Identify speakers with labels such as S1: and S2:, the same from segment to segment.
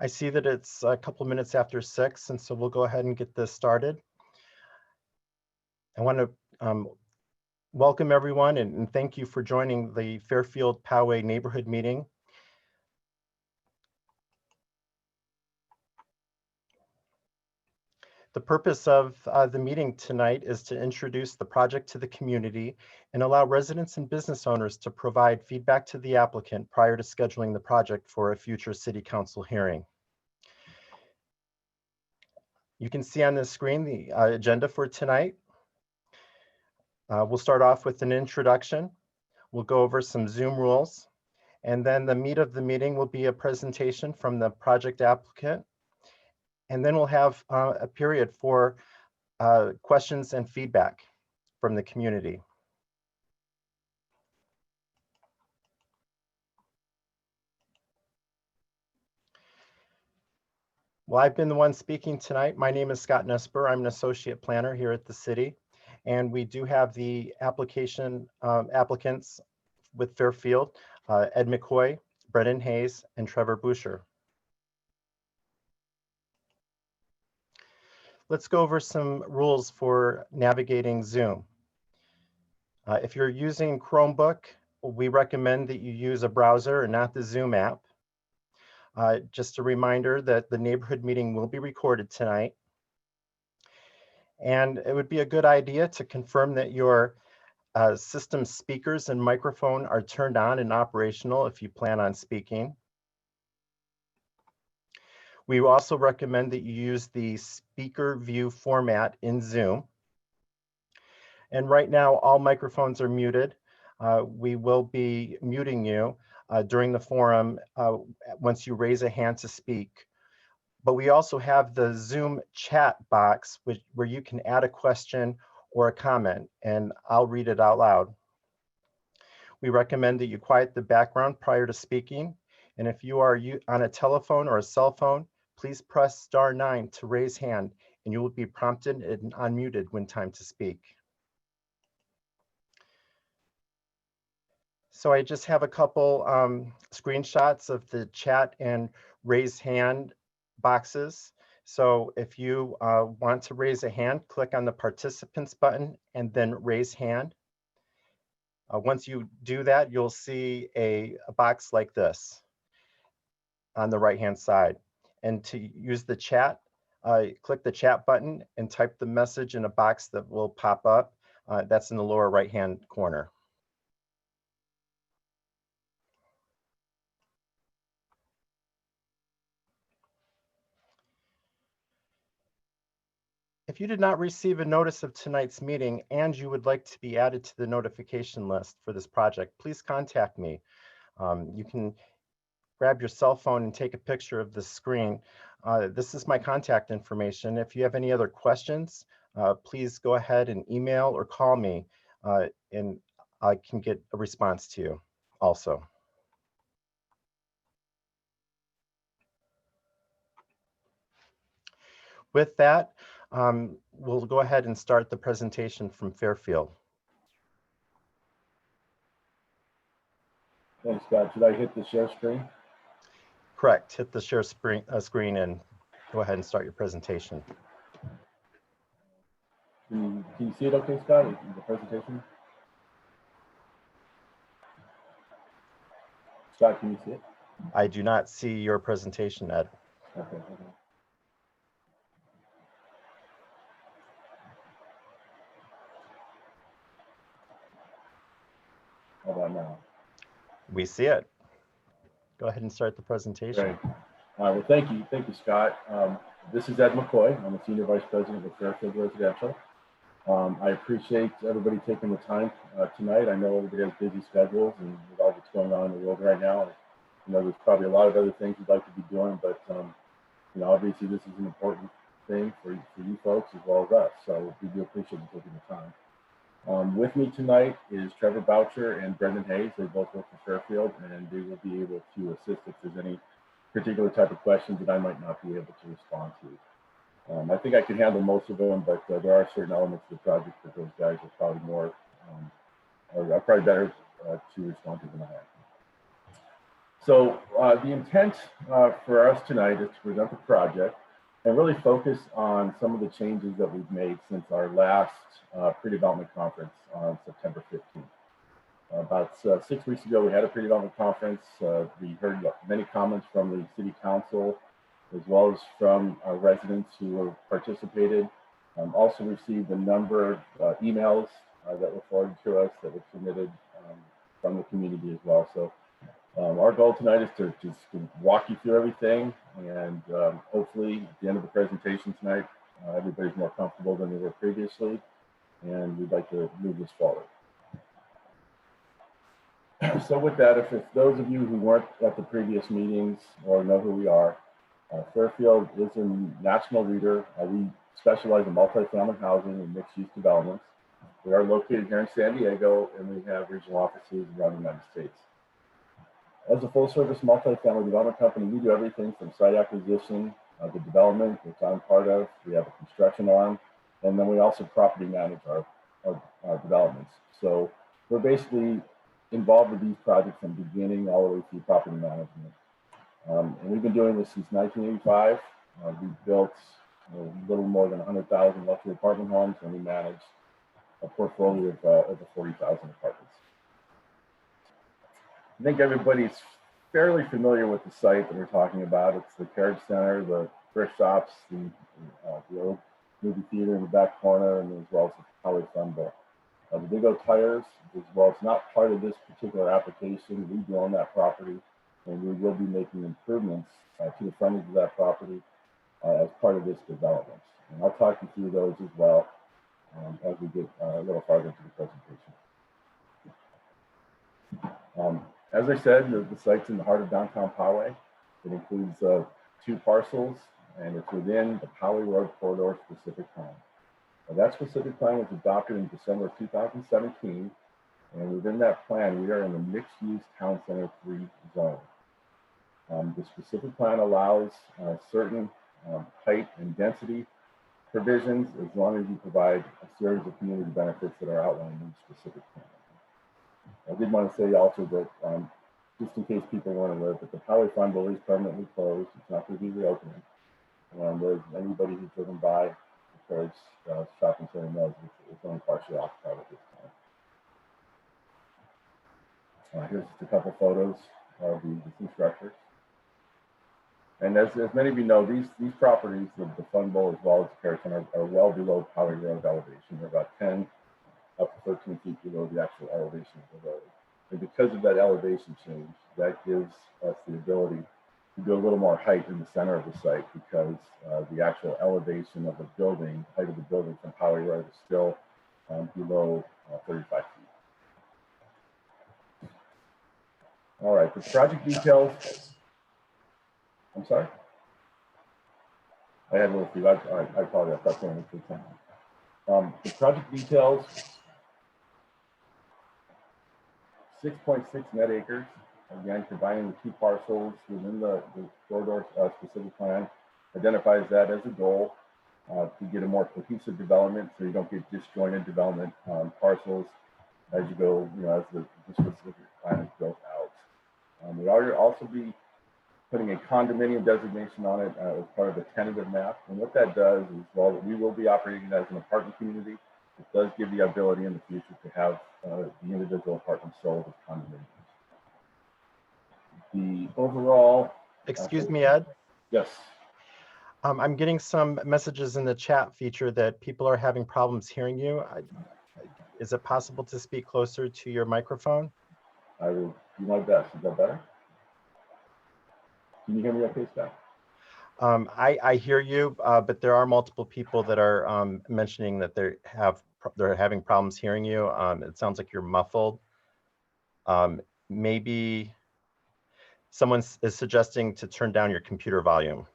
S1: I see that it's a couple minutes after 6, and so we'll go ahead and get this started. I want to welcome everyone and thank you for joining the Fairfield Poway neighborhood meeting. The purpose of the meeting tonight is to introduce the project to the community and allow residents and business owners to provide feedback to the applicant prior to scheduling the project for a future city council hearing. You can see on the screen the agenda for tonight. We'll start off with an introduction. We'll go over some Zoom rules, and then the meat of the meeting will be a presentation from the project applicant. And then we'll have a period for questions and feedback from the community. Well, I've been the one speaking tonight. My name is Scott Nesper. I'm an associate planner here at the city. And we do have the applicants with Fairfield, Ed McCoy, Brendan Hayes, and Trevor Boucher. Let's go over some rules for navigating Zoom. If you're using Chromebook, we recommend that you use a browser and not the Zoom app. Just a reminder that the neighborhood meeting will be recorded tonight. And it would be a good idea to confirm that your system speakers and microphone are turned on and operational if you plan on speaking. We also recommend that you use the speaker view format in Zoom. And right now, all microphones are muted. We will be muting you during the forum once you raise a hand to speak. But we also have the Zoom chat box where you can add a question or a comment, and I'll read it out loud. We recommend that you quiet the background prior to speaking. And if you are on a telephone or a cell phone, please press *9 to raise hand, and you will be prompted and unmuted when time to speak. So I just have a couple screenshots of the chat and raise hand boxes. So if you want to raise a hand, click on the participants button and then raise hand. Once you do that, you'll see a box like this on the right-hand side. And to use the chat, click the chat button and type the message in a box that will pop up. That's in the lower right-hand corner. If you did not receive a notice of tonight's meeting and you would like to be added to the notification list for this project, please contact me. You can grab your cell phone and take a picture of the screen. This is my contact information. If you have any other questions, please go ahead and email or call me, and I can get a response to you also. With that, we'll go ahead and start the presentation from Fairfield.
S2: Thanks, Scott. Should I hit the share screen?
S1: Correct. Hit the share screen and go ahead and start your presentation.
S2: Can you see it okay, Scott, the presentation? Scott, can you see it?
S1: I do not see your presentation, Ed.
S2: Okay. How about now?
S1: We see it. Go ahead and start the presentation.
S2: Great. Well, thank you, Scott. This is Ed McCoy. I'm the Senior Vice President of Fairfield Residential. I appreciate everybody taking the time tonight. I know everybody has busy schedules, and with all that's going on in the world right now, you know, there's probably a lot of other things we'd like to be doing, but you know, obviously this is an important thing for you folks as well as us. So we do appreciate you taking the time. With me tonight is Trevor Boucher and Brendan Hayes. They both work for Fairfield, and they will be able to assist if there's any particular type of questions that I might not be able to respond to. I think I can handle most of them, but there are certain elements of the project that those guys are probably more, are probably better to respond to than I am. So the intent for us tonight is to present the project and really focus on some of the changes that we've made since our last pre-development conference on September 15th. About 6 weeks ago, we had a pre-development conference. We heard many comments from the city council, as well as from our residents who participated. Also received a number of emails that were forwarded to us that were submitted from the community as well. So our goal tonight is to just walk you through everything, and hopefully at the end of the presentation tonight, everybody's more comfortable than they were previously, and we'd like to move this forward. So with that, if those of you who weren't at the previous meetings or know who we are, Fairfield is a national leader. We specialize in multifamily housing and mixed-use developments. We are located here in San Diego, and we have regional offices around the United States. As a full-service multifamily development company, we do everything from site acquisition, the development, which I'm part of. We have a construction arm, and then we also property manage our developments. So we're basically involved with these projects from beginning all the way through property management. And we've been doing this since 1985. We've built a little more than 100,000 luxury apartment homes, and we manage a portfolio of over 40,000 apartments. I think everybody's fairly familiar with the site that we're talking about. It's the Carriage Center, the thrift shops, the old movie theater in the back corner, and as well as the Poway Fun Bowl. The Big O Tires, as well, it's not part of this particular application. We do own that property, and we will be making improvements to the frontage of that property as part of this development. And I'll talk you through those as well as we get a little farther into the presentation. As I said, the site's in the heart of downtown Poway. It includes 2 parcels, and it's within the Poway Road Corridor Specific Plan. That specific plan was adopted in December of 2017, and within that plan, we are in the mixed-use town center 3 zone. The specific plan allows certain height and density provisions as long as you provide a series of community benefits that are outlined in the specific plan. I did want to say also that just in case people weren't aware, that the Poway Fun Bowl is permanently closed. It's not going to be reopening. There's anybody who's driven by the Carriage shopping center knows it's only partially occupied at this time. Here's just a couple photos of the existing structures. And as many of you know, these properties, the Fun Bowl as well as the Carriage Center, are well below Poway Road elevation. They're about 10 up to 13 feet below the actual elevation of the road. And because of that elevation change, that gives us the ability to do a little more height in the center of the site, because the actual elevation of the building, height of the building from Poway Road is still below 35 feet. All right, the project details. I'm sorry? I had a little few. I apologize. That's only a good time. The project details. 6.6 net acres, again, combining the 2 parcels within the corridor specific plan, identifies that as a goal to get a more cohesive development, so you don't get disjointed development parcels as you go, as the specific plan is built out. We are also be putting a condominium designation on it as part of the tentative map, and what that does is, while we will be operating as an apartment community, it does give the ability in the future to have the individual apartments sold as condominiums. The overall...
S1: Excuse me, Ed?
S2: Yes.
S1: I'm getting some messages in the chat feature that people are having problems hearing you. Is it possible to speak closer to your microphone?
S2: I will do my best. Is that better? Can you hear me okay, Scott?
S1: I hear you, but there are multiple people that are mentioning that they're having problems hearing you. It sounds like you're muffled. Maybe someone is suggesting to turn down your computer volume.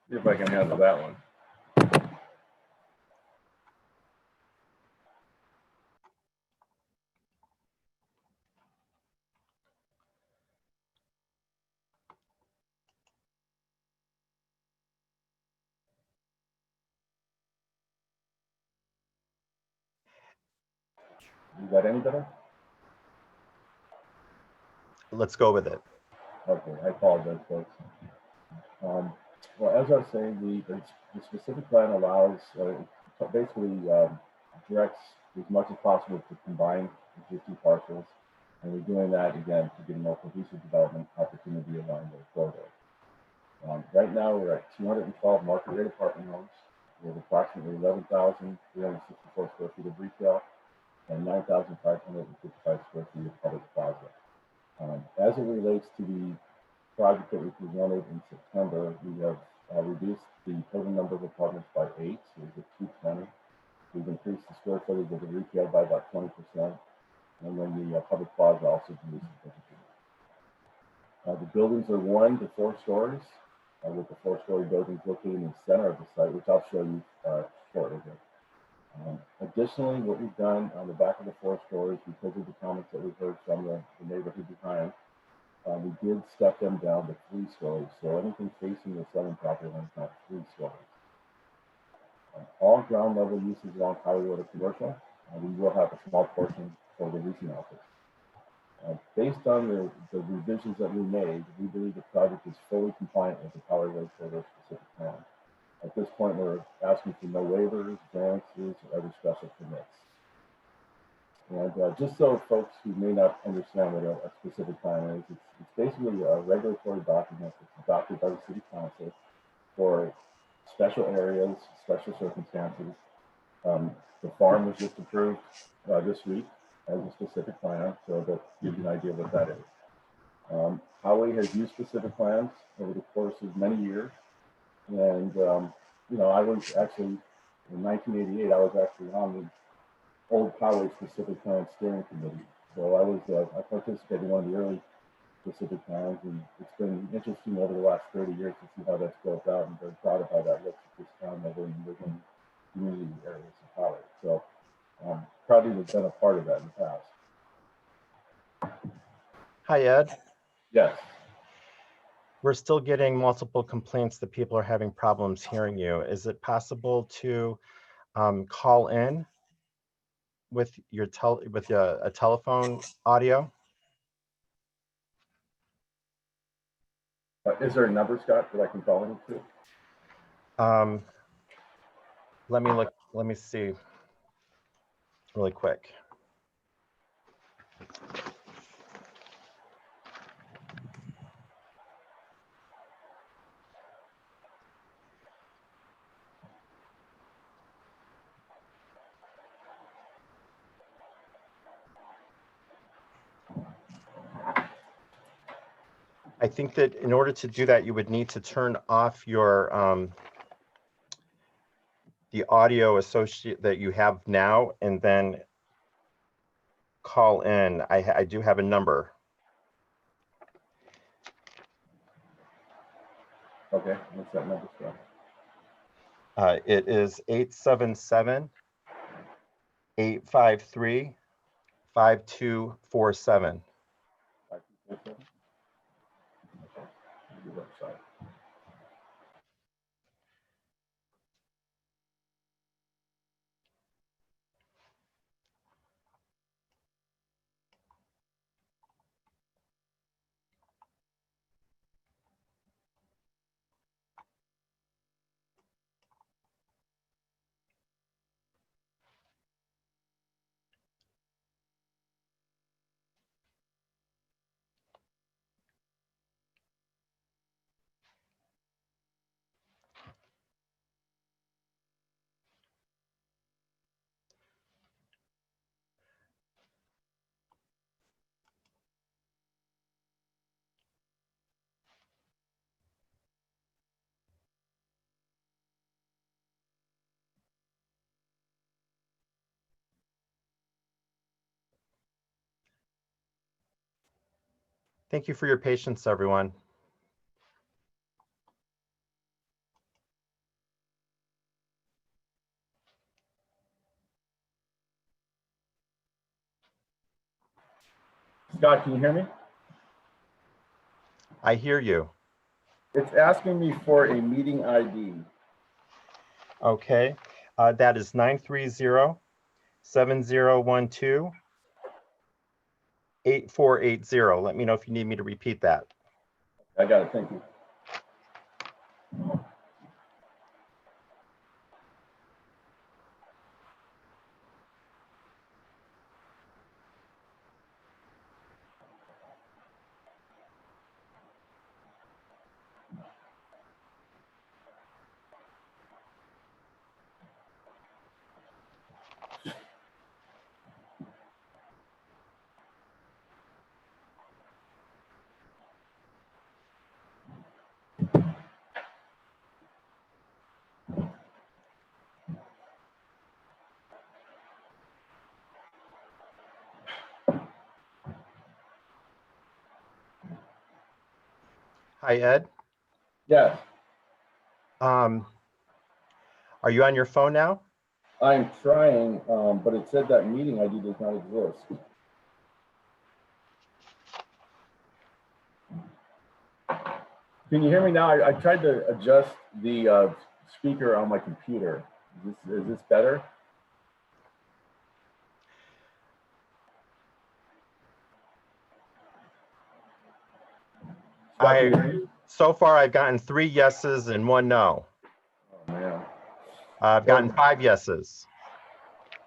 S2: See if I can handle that one. Is that any better?
S1: let's go with it.
S2: Okay, I apologize, folks. Well, as I was saying, the specific plan allows, basically directs as much as possible to combine existing parcels. And we're doing that, again, to get a more cohesive development opportunity along the corridor. Right now, we're at 212 market rate apartment homes. We have approximately 11,364 square feet of retail and 9,555 square feet of public plaza. As it relates to the project that we presented in September, we have reduced the total number of apartments by 8, so we're at 220. We've increased the square footage of the retail by about 20%, and then the public plaza also grew significantly. The buildings are 1 to 4 stories, with the 4-story buildings located in the center of the site, which I'll show you shortly here. Additionally, what we've done on the back of the 4 stories, because of the comments that we've heard from the neighborhood behind, we did step them down to 3 stories. So anything facing the southern property line is now 3 stories. All ground level uses along Poway Road are commercial. We will have a small portion for the leasing office. Based on the revisions that we made, we believe the project is fully compliant with the Poway Road Specific Plan. At this point, we're asking for no waivers, variances, or other special permits. And just so folks who may not understand what a specific plan is, it's basically a regulatory document that's adopted by the City Council for special areas, special circumstances. The farm was just approved this week as a specific plan, so that gives you an idea of what that is. Poway has used specific plans over the course of many years, and you know, I was actually in 1988. I was actually on the old Poway Specific Plan Steering Committee, so I participated in one of the early specific plans, and it's been interesting over the last 30 years to see how that's built out, and very proud of how that looks at this time within community areas of Poway. So proud to have been a part of that in the past.
S1: Hi, Ed.
S2: Yes.
S1: We're still getting multiple complaints that people are having problems hearing you. Is it possible to call in with your a telephone audio?
S2: Is there a number, Scott, that I can call into?
S1: Let me look. Let me see really quick. I think that in order to do that, you would need to turn off your the audio associate that you have now, and then call in. I do have a number.
S2: Okay, what's that number, Scott?
S1: It is 877-853-5247.
S2: 5247? Okay. Your website.
S1: Thank you for your patience, everyone.
S2: Scott, can you hear me?
S1: I hear you.
S2: It's asking me for a meeting ID.
S1: Okay, that is 930-7012. 8480. Let me know if you need me to repeat that.
S2: I got it. Thank you.
S1: Hi, Ed.
S2: Yes,
S1: Are you on your phone now?
S2: I'm trying, but it said that meeting ID does not exist. Can you hear me now? I tried to adjust the speaker on my computer. Is this better? Scott, can you hear me?
S1: So far, I've gotten 3 yeses and 1 no.
S2: Oh, man.
S1: I've gotten 5 yeses.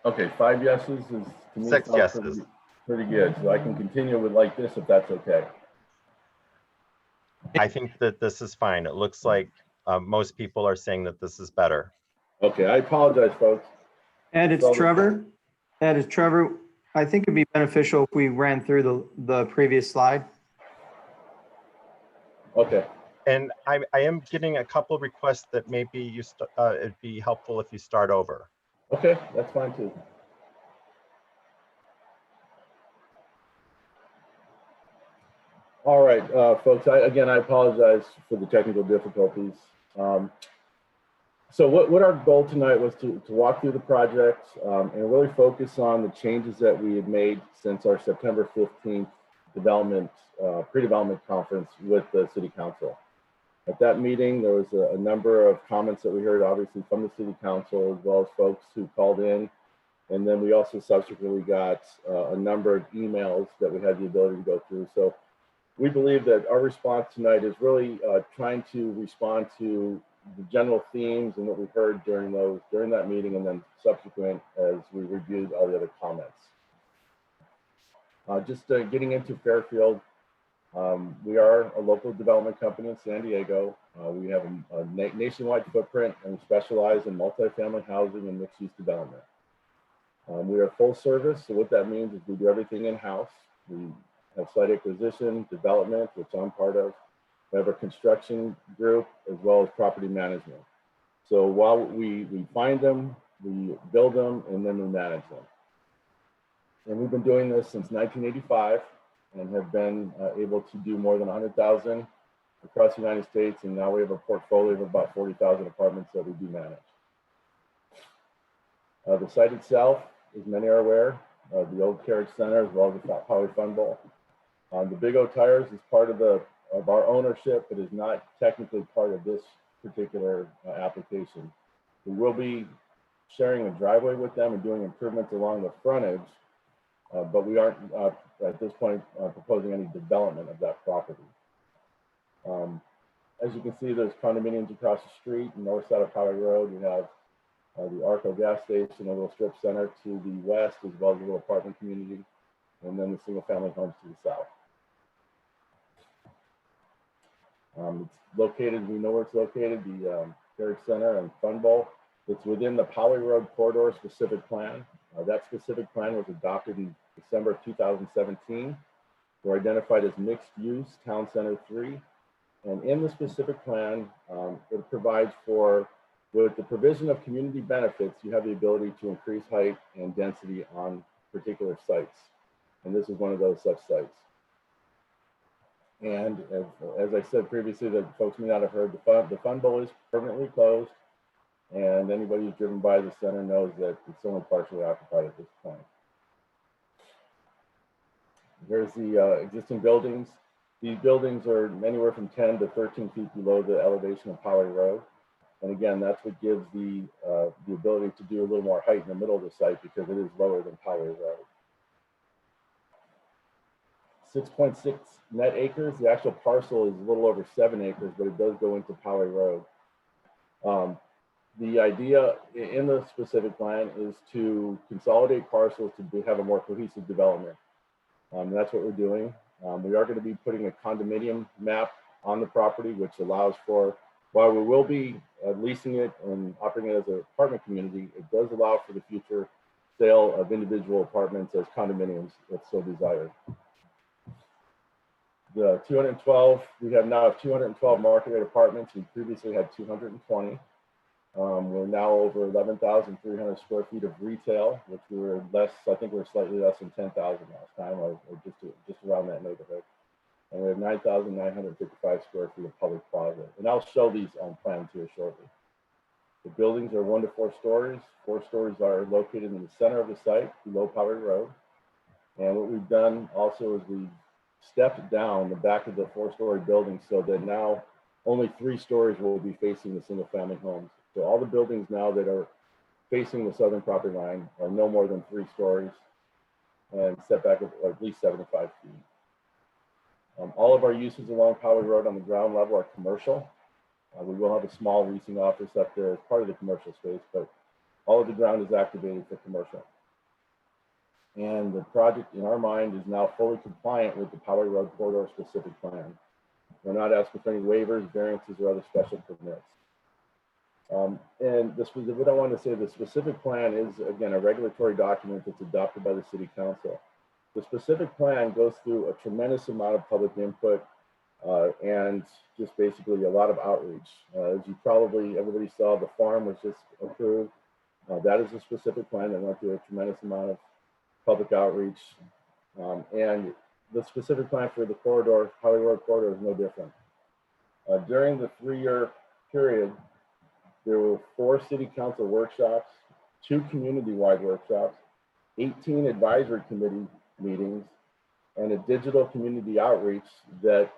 S2: Okay, 5 yeses is, to me,
S1: 6
S2: sounds
S1: yeses.
S2: pretty good. So I can continue with like this if that's okay.
S1: I think that this is fine. It looks like most people are saying that this is better.
S2: Okay, I apologize, folks.
S3: Ed, it's Trevor. Ed, it's Trevor. I think it'd be beneficial if we ran through the previous slide.
S2: Okay.
S1: And I am getting a couple requests that maybe it'd be helpful if you start over.
S2: Okay, that's fine too. All right, folks, again, I apologize for the technical difficulties. So what our goal tonight was to walk through the project and really focus on the changes that we had made since our September 15th pre-development conference with the City Council. At that meeting, there was a number of comments that we heard, obviously, from the City Council, as well as folks who called in. And then we also subsequently got a number of emails that we had the ability to go through. So we believe that our response tonight is really trying to respond to the general themes and what we heard during that meeting, and then subsequent as we reviewed all the other comments. Just getting into Fairfield, we are a local development company in San Diego. We have a nationwide footprint and we specialize in multifamily housing and mixed-use development. We are full service, so what that means is we do everything in-house. We have site acquisition, development, which I'm part of. We have a construction group as well as property management. So while we find them, we build them, and then we manage them. And we've been doing this since 1985 and have been able to do more than 100,000 across the United States. And now we have a portfolio of about 40,000 apartments that we do manage. The site itself, as many are aware, the old Carriage Center as well as the Poway Fun Bowl. The Big O Tires is part of our ownership, but is not technically part of this particular application. We will be sharing a driveway with them and doing improvements along the frontage, but we aren't at this point proposing any development of that property. As you can see, there's condominiums across the street, north side of Poway Road. We have the Arco gas station, a little strip center to the west, as well as a little apartment community, and then the single family homes to the south. It's located, we know where it's located, the Carriage Center and Fun Bowl. It's within the Poway Road Corridor Specific Plan. That specific plan was adopted in December of 2017. We're identified as mixed use Town Center 3. And in the specific plan, it provides for, with the provision of community benefits, you have the ability to increase height and density on particular sites. And this is one of those such sites. And as I said previously, that folks may not have heard, the Fun Bowl is permanently closed, and anybody who's driven by the center knows that it's only partially occupied at this point. Here's the existing buildings. These buildings are anywhere from 10 to 13 feet below the elevation of Poway Road. And again, that's what gives the ability to do a little more height in the middle of the site because it is lower than Poway Road. 6.6 net acres. The actual parcel is a little over 7 acres, but it does go into Poway Road. The idea in the specific plan is to consolidate parcels to have a more cohesive development. That's what we're doing. We are going to be putting a condominium map on the property, which allows for, while we will be leasing it and operating it as an apartment community, it does allow for the future sale of individual apartments as condominiums if so desired. The 212, we have now 212 market rate apartments. We previously had 220. We're now over 11,300 square feet of retail, which we were less, I think we were slightly less than 10,000 last time, or just around that neighborhood. And we have 9,955 square feet of public plaza. And I'll show these on plan here shortly. The buildings are 1 to 4 stories. 4 stories are located in the center of the site below Poway Road. And what we've done also is we've stepped down the back of the 4-story building so that now only 3 stories will be facing the single family homes. So all the buildings now that are facing the southern property line are no more than 3 stories and setback of at least 75 feet. All of our uses along Poway Road on the ground level are commercial. We will have a small leasing office up there as part of the commercial space, but all of the ground is activated for commercial. And the project, in our mind, is now fully compliant with the Poway Road Corridor Specific Plan. We're not asking for any waivers, variances, or other special permits. And this was, what I want to say, the specific plan is, again, a regulatory document that's adopted by the City Council. The specific plan goes through a tremendous amount of public input and just basically a lot of outreach. As you probably, everybody saw, the farm was just approved. That is a specific plan that went through a tremendous amount of public outreach. And the specific plan for the corridor, Poway Road corridor, is no different. During the 3-year period, there were 4 city council workshops, 2 community-wide workshops, 18 advisory committee meetings, and a digital community outreach that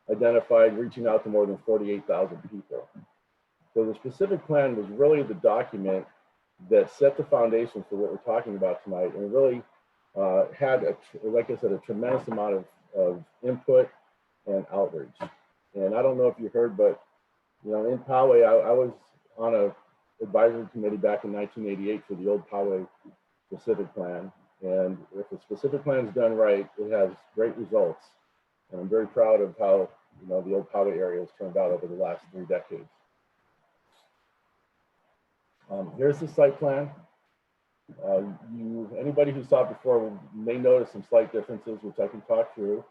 S2: identified reaching out to more than 48,000 people. So the specific plan was really the document that set the foundation for what we're talking about tonight, and really had, like I said, a tremendous amount of input and outreach. And I don't know if you heard, but you know, in Poway, I was on a advisory committee back in 1988 for the old Poway Specific Plan. And if the specific plan is done right, it has great results. And I'm very proud of how, you know, the old Poway area has turned out over the last 3 decades. Here's the site plan. Anybody who saw it before may notice some slight differences, which I can talk through.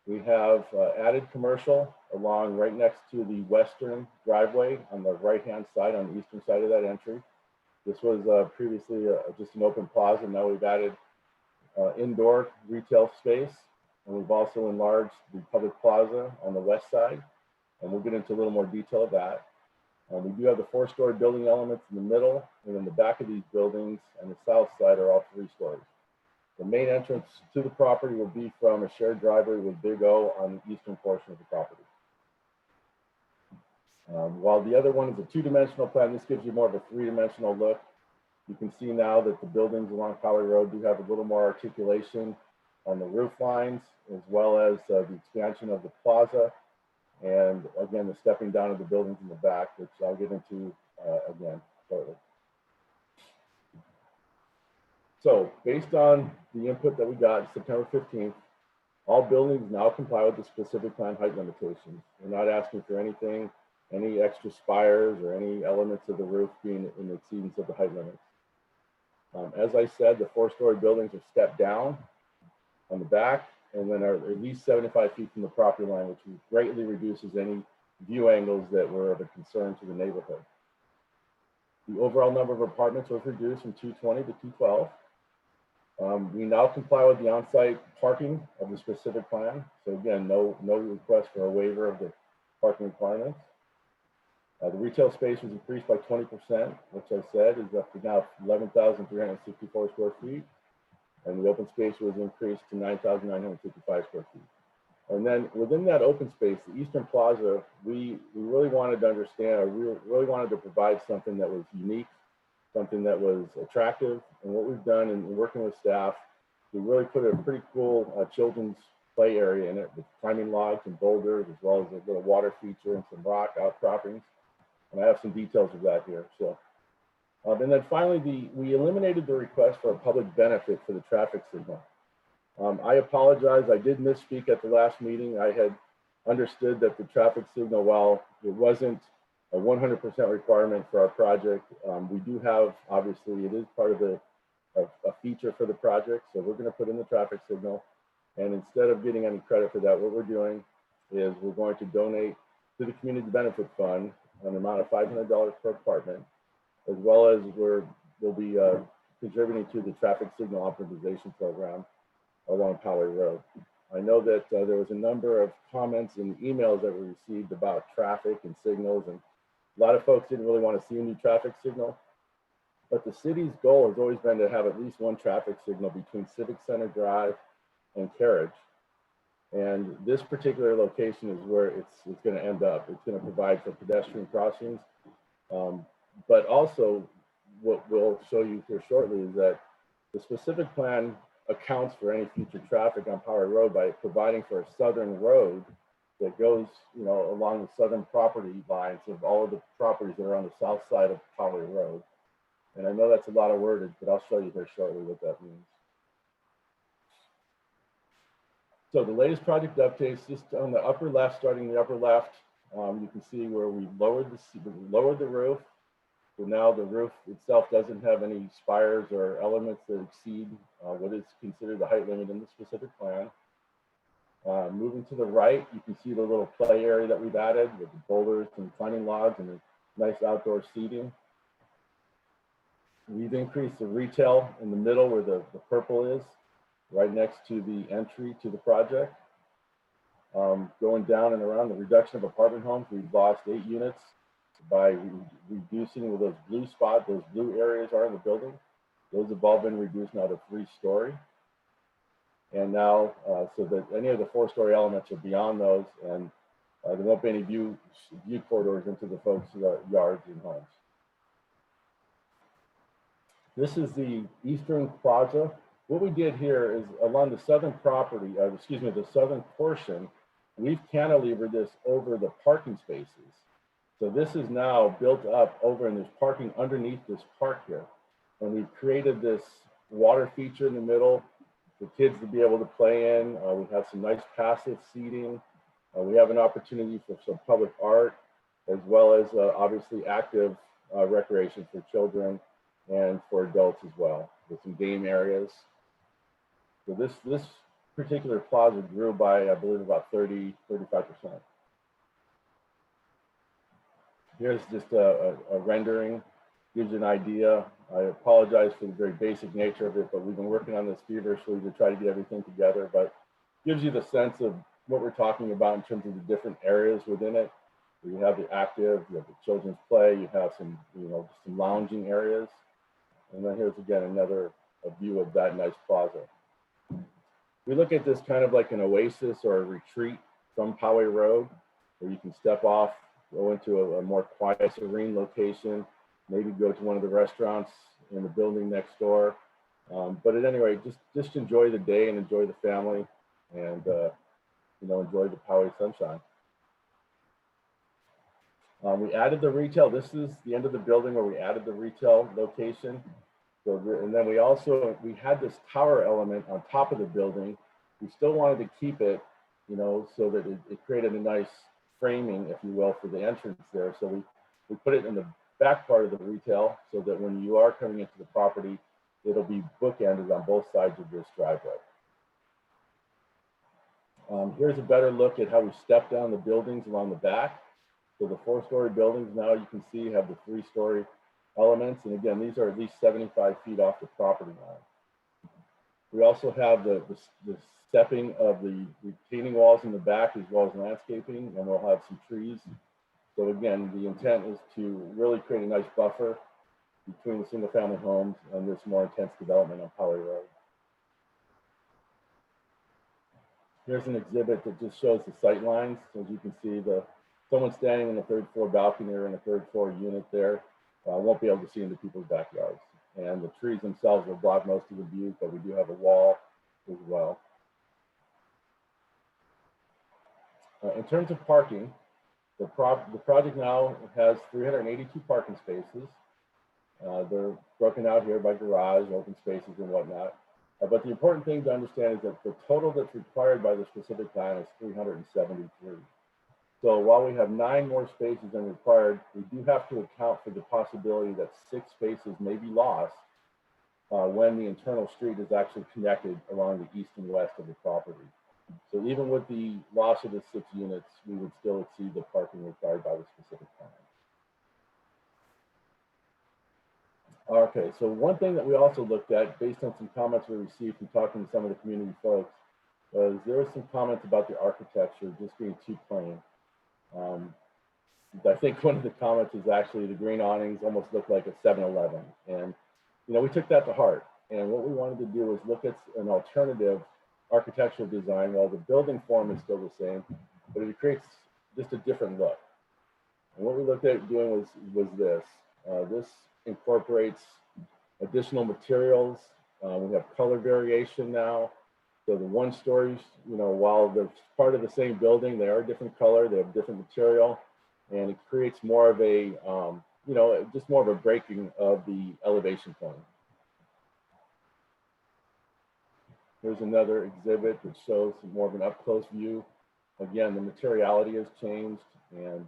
S2: We have added commercial along right next to the western driveway on the right-hand side, on the eastern side of that entry. This was previously just an open plaza. Now we've added indoor retail space, and we've also enlarged the public plaza on the west side, and we'll get into a little more detail of that. We do have the 4-story building elements in the middle, and then the back of these buildings and the south side are all 3 stories. The main entrance to the property will be from a shared driveway with Big O on the eastern portion of the property. While the other one is a 2-dimensional plan, this gives you more of a 3-dimensional look. You can see now that the buildings along Poway Road do have a little more articulation on the roof lines, as well as the expansion of the plaza. And again, the stepping down of the buildings in the back, which I'll get into again shortly. So based on the input that we got September 15th, all buildings now comply with the specific plan height limitations. We're not asking for anything, any extra spires or any elements of the roof being in the exceedance of the height limits. As I said, the 4-story buildings are stepped down on the back and then are at least 75 feet from the property line, which greatly reduces any view angles that were of a concern to the neighborhood. The overall number of apartments was reduced from 220 to 212. We now comply with the on-site parking of the specific plan. So again, no request for a waiver of the parking requirements. The retail space was increased by 20%, which I said is up to now 11,364 square feet. And the open space was increased to 9,955 square feet. And then within that open space, the Eastern Plaza, we really wanted to understand, or we really wanted to provide something that was unique, something that was attractive. And what we've done in working with staff, we really put a pretty cool children's play area in it with climbing logs and boulders, as well as a little water feature and some rock outcroppings. And I have some details of that here. So, and then finally, we eliminated the request for a public benefit for the traffic signal. I apologize, I did misspeak at the last meeting. I had understood that the traffic signal, while it wasn't a 100% requirement for our project, we do have, obviously, it is part of a feature for the project. So we're going to put in the traffic signal. And instead of getting any credit for that, what we're doing is we're going to donate to the Community Benefit Fund an amount of $500 per apartment, as well as we'll be contributing to the traffic signal optimization program along Poway Road. I know that there was a number of comments and emails that were received about traffic and signals, and a lot of folks didn't really want to see a new traffic signal. But the city's goal has always been to have at least one traffic signal between Civic Center Drive and Carriage. And this particular location is where it's going to end up. It's going to provide for pedestrian crossings. But also, what we'll show you here shortly is that the specific plan accounts for any future traffic on Poway Road by providing for a southern road that goes, along the southern property lines of all of the properties that are on the south side of Poway Road. And I know that's a lot of wordage, but I'll show you here shortly what that means. So the latest project updates, just on the upper left, starting the upper left, you can see where we lowered the roof. So now the roof itself doesn't have any spires or elements that exceed what is considered the height limit in the specific plan. Moving to the right, you can see the little play area that we've added with the boulders and climbing logs and a nice outdoor seating. We've increased the retail in the middle where the purple is, right next to the entry to the project. Going down and around the reduction of apartment homes, we've lost 8 units by reducing where those blue spots, those blue areas are in the building. Those have all been reduced now to 3-story. And now, so that any of the 4-story elements are beyond those, and there won't be any view corridors into the folks' yards and homes. This is the Eastern Plaza. What we did here is along the southern property, the southern portion, we've cantilevered this over the parking spaces. So this is now built up over, and there's parking underneath this park here. And we've created this water feature in the middle for kids to be able to play in. We have some nice passive seating. We have an opportunity for some public art, as well as obviously active recreation for children and for adults as well, with some game areas. So this particular plaza grew by, I believe, about 35%. Here's just a rendering, gives you an idea. I apologize for the very basic nature of it, but we've been working on this feverishly to try to get everything together, but gives you the sense of what we're talking about in terms of the different areas within it. You have the active, you have the children's play, you have some, some lounging areas. And then here's again another view of that nice plaza. We look at this kind of like an oasis or a retreat from Poway Road, where you can step off, go into a more quiet, serene location, maybe go to one of the restaurants in the building next door. But at any rate, just enjoy the day and enjoy the family, and enjoy the Poway sunshine. We added the retail. This is the end of the building where we added the retail location. So, and then we had this tower element on top of the building. We still wanted to keep it, so that it created a nice framing, if you will, for the entrance there. So we put it in the back part of the retail, so that when you are coming into the property, it'll be bookended on both sides of this driveway. Here's a better look at how we step down the buildings along the back. So the 4-story buildings now, you can see, have the 3-story elements. And again, these are at least 75 feet off the property line. We also have the stepping of the retaining walls in the back, as well as landscaping, and we'll have some trees. So again, the intent is to really create a nice buffer between the single-family homes and this more intense development on Poway Road. Here's an exhibit that just shows the sight lines. As you can see, someone standing in the 3rd floor balcony or in a 3rd floor unit there won't be able to see into people's backyards. And the trees themselves will block most of the view, but we do have a wall as well. In terms of parking, the project now has 382 parking spaces. They're broken out here by garage, open spaces, and whatnot. But the important thing to understand is that the total that's required by the specific plan is 373. So while we have 9 more spaces than required, we do have to account for the possibility that 6 spaces may be lost when the internal street is actually connected along the east and west of the property. So even with the loss of the 6 units, we would still exceed the parking required by the specific plan. Okay, so one thing that we also looked at, based on some comments we received from talking to some of the community folks, was there was some comments about the architecture just being too plain. I think one of the comments is actually the green awnings almost look like a 7-Eleven. And, you know, we took that to heart. And what we wanted to do was look at an alternative architectural design while the building form is still the same, but it creates just a different look. And what we looked at doing was this. This incorporates additional materials. We have color variation now. So the 1 stories, you know, while they're part of the same building, they are different color, they have different material, and it creates more of a, you know, just more of a breaking of the elevation point. Here's another exhibit that shows more of an up-close view. Again, the materiality has changed, and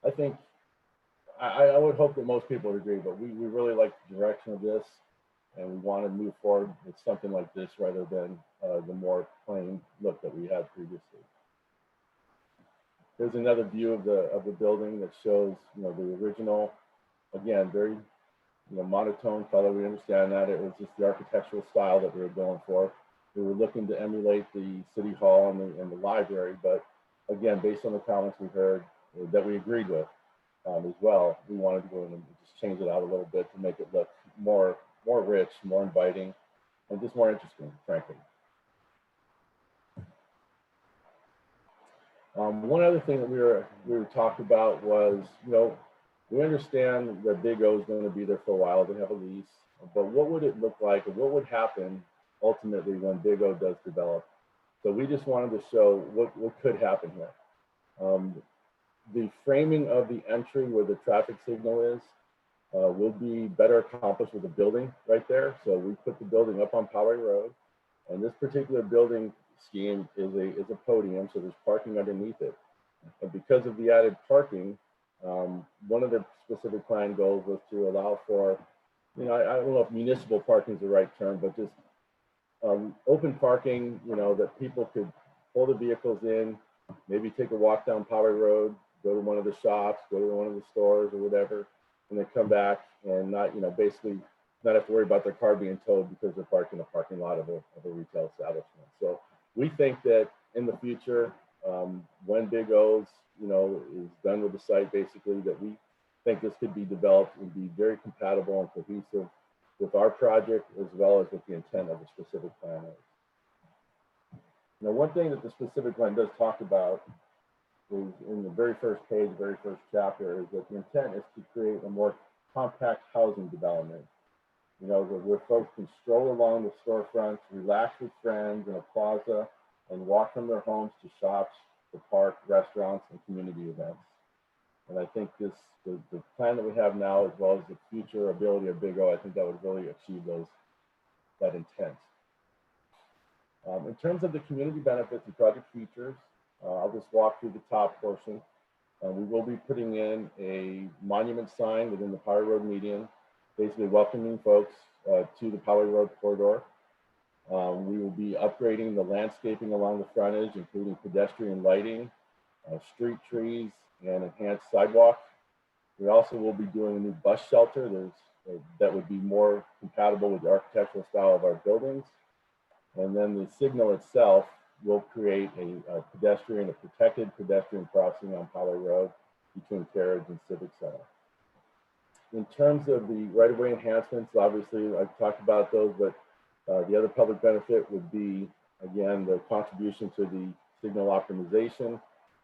S2: I think, I would hope that most people would agree, but we really like the direction of this, and we want to move forward with something like this rather than the more plain look that we had previously. Here's another view of the building that shows, you know, the original, again, very, you know, monotone color. We understand that it was just the architectural style that we were going for. We were looking to emulate the city hall and the library, but again, based on the comments we heard that we agreed with as well, we wanted to go in and just change it out a little bit to make it look more rich, more inviting, and just more interesting, frankly. One other thing that we were talking about was, you know, we understand that Big O is going to be there for a while. They have a lease, but what would it look like, and what would happen ultimately when Big O does develop? So we just wanted to show what could happen here. The framing of the entry where the traffic signal is will be better accomplished with a building right there. So we put the building up on Poway Road, and this particular building scheme is a podium, so there's parking underneath it. And because of the added parking, one of the specific plan goals was to allow for, you know, I don't know if municipal parking is the right term, but just open parking, you know, that people could pull the vehicles in, maybe take a walk down Poway Road, go to one of the shops, go to one of the stores or whatever, and then come back and not, you know, basically not have to worry about their car being towed because they're parked in a parking lot of a retail establishment. So we think that in the future, when Big O's, you know, is done with the site, basically, that we think this could be developed and be very compatible and cohesive with our project as well as with the intent of the specific plan. Now, one thing that the specific plan does talk about is in the very first page, very first chapter, is that the intent is to create a more compact housing development. You know, where folks can stroll along the storefronts, relax with friends in a plaza, and walk from their homes to shops, to park, restaurants, and community events. And I think the plan that we have now, as well as the future ability of Big O, I think that would really achieve that intent. In terms of the community benefits and project features, I'll just walk through the top portion. We will be putting in a monument sign within the Poway Road median, basically welcoming folks to the Poway Road corridor. We will be upgrading the landscaping along the frontage, including pedestrian lighting, street trees, and enhanced sidewalk. We also will be doing a new bus shelter that would be more compatible with the architectural style of our buildings. And then the signal itself will create a protected pedestrian crossing on Poway Road between Carriage and Civic Center. In terms of the right-of-way enhancements, obviously I've talked about those, but the other public benefit would be, again, the contribution to the signal optimization,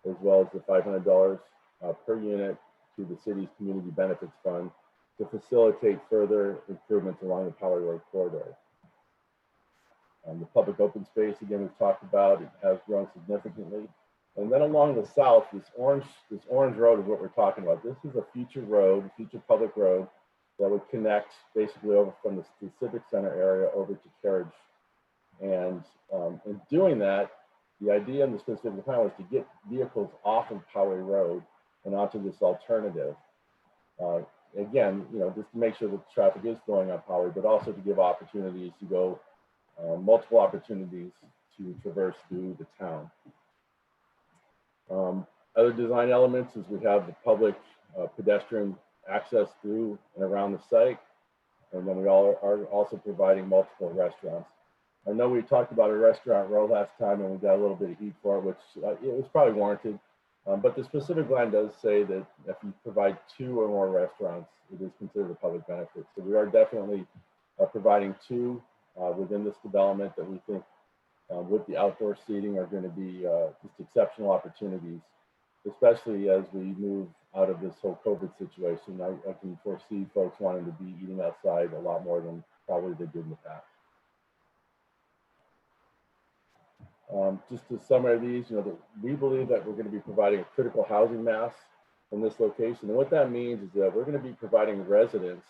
S2: as well as the $500 per unit to the city's community benefits fund to facilitate further improvements along the Poway Road corridor. The public open space, again, we've talked about, it has grown significantly. And then along the south, this orange road is what we're talking about. This is a future road, a future public road that would connect basically over from the Civic Center area over to Carriage. And in doing that, the idea in the specific plan was to get vehicles off of Poway Road and onto this alternative. Again, just to make sure that the traffic is flowing on Poway, but also to give opportunities to go, multiple opportunities to traverse through the town. Other design elements is we have the public pedestrian access through and around the site. And then we are also providing multiple restaurants. I know we talked about a restaurant row last time and we got a little bit of heat for it, which it was probably warranted. But the specific plan does say that if you provide 2 or more restaurants, it is considered a public benefit. So we are definitely providing 2 within this development that we think with the outdoor seating are going to be just exceptional opportunities, especially as we move out of this whole COVID situation. I can foresee folks wanting to be eating outside a lot more than probably they did in the past. Just to summarize these, we believe that we're going to be providing a critical housing mass in this location. And what that means is that we're going to be providing residents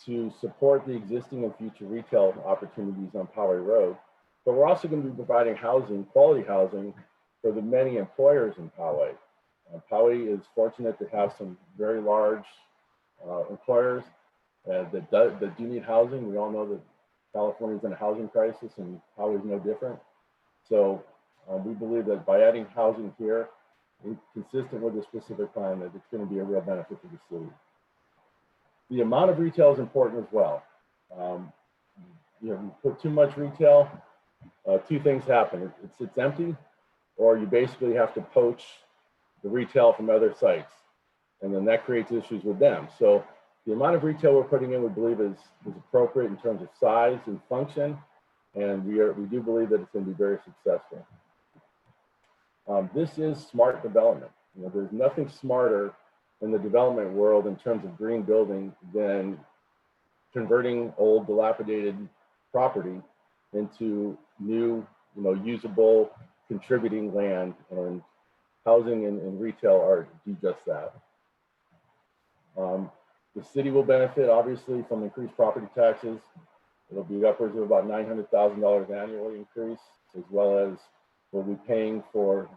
S2: to support the existing and future retail opportunities on Poway Road. But we're also going to be providing housing, quality housing, for the many employers in Poway. Poway is fortunate to have some very large employers that do need housing. We all know that California is in a housing crisis and Poway is no different. So we believe that by adding housing here, consistent with the specific plan, that it's going to be a real benefit to the city. The amount of retail is important as well. You put too much retail, 2 things happen. It's empty, or you basically have to poach the retail from other sites, and then that creates issues with them. So the amount of retail we're putting in, we believe is appropriate in terms of size and function, and we do believe that it's going to be very successful. This is smart development. There's nothing smarter in the development world in terms of green building than converting old dilapidated property into new, usable, contributing land, and housing and retail do just that. The city will benefit, obviously, from increased property taxes. It'll be upwards of about $900,000 annually increase, as well as we'll be paying for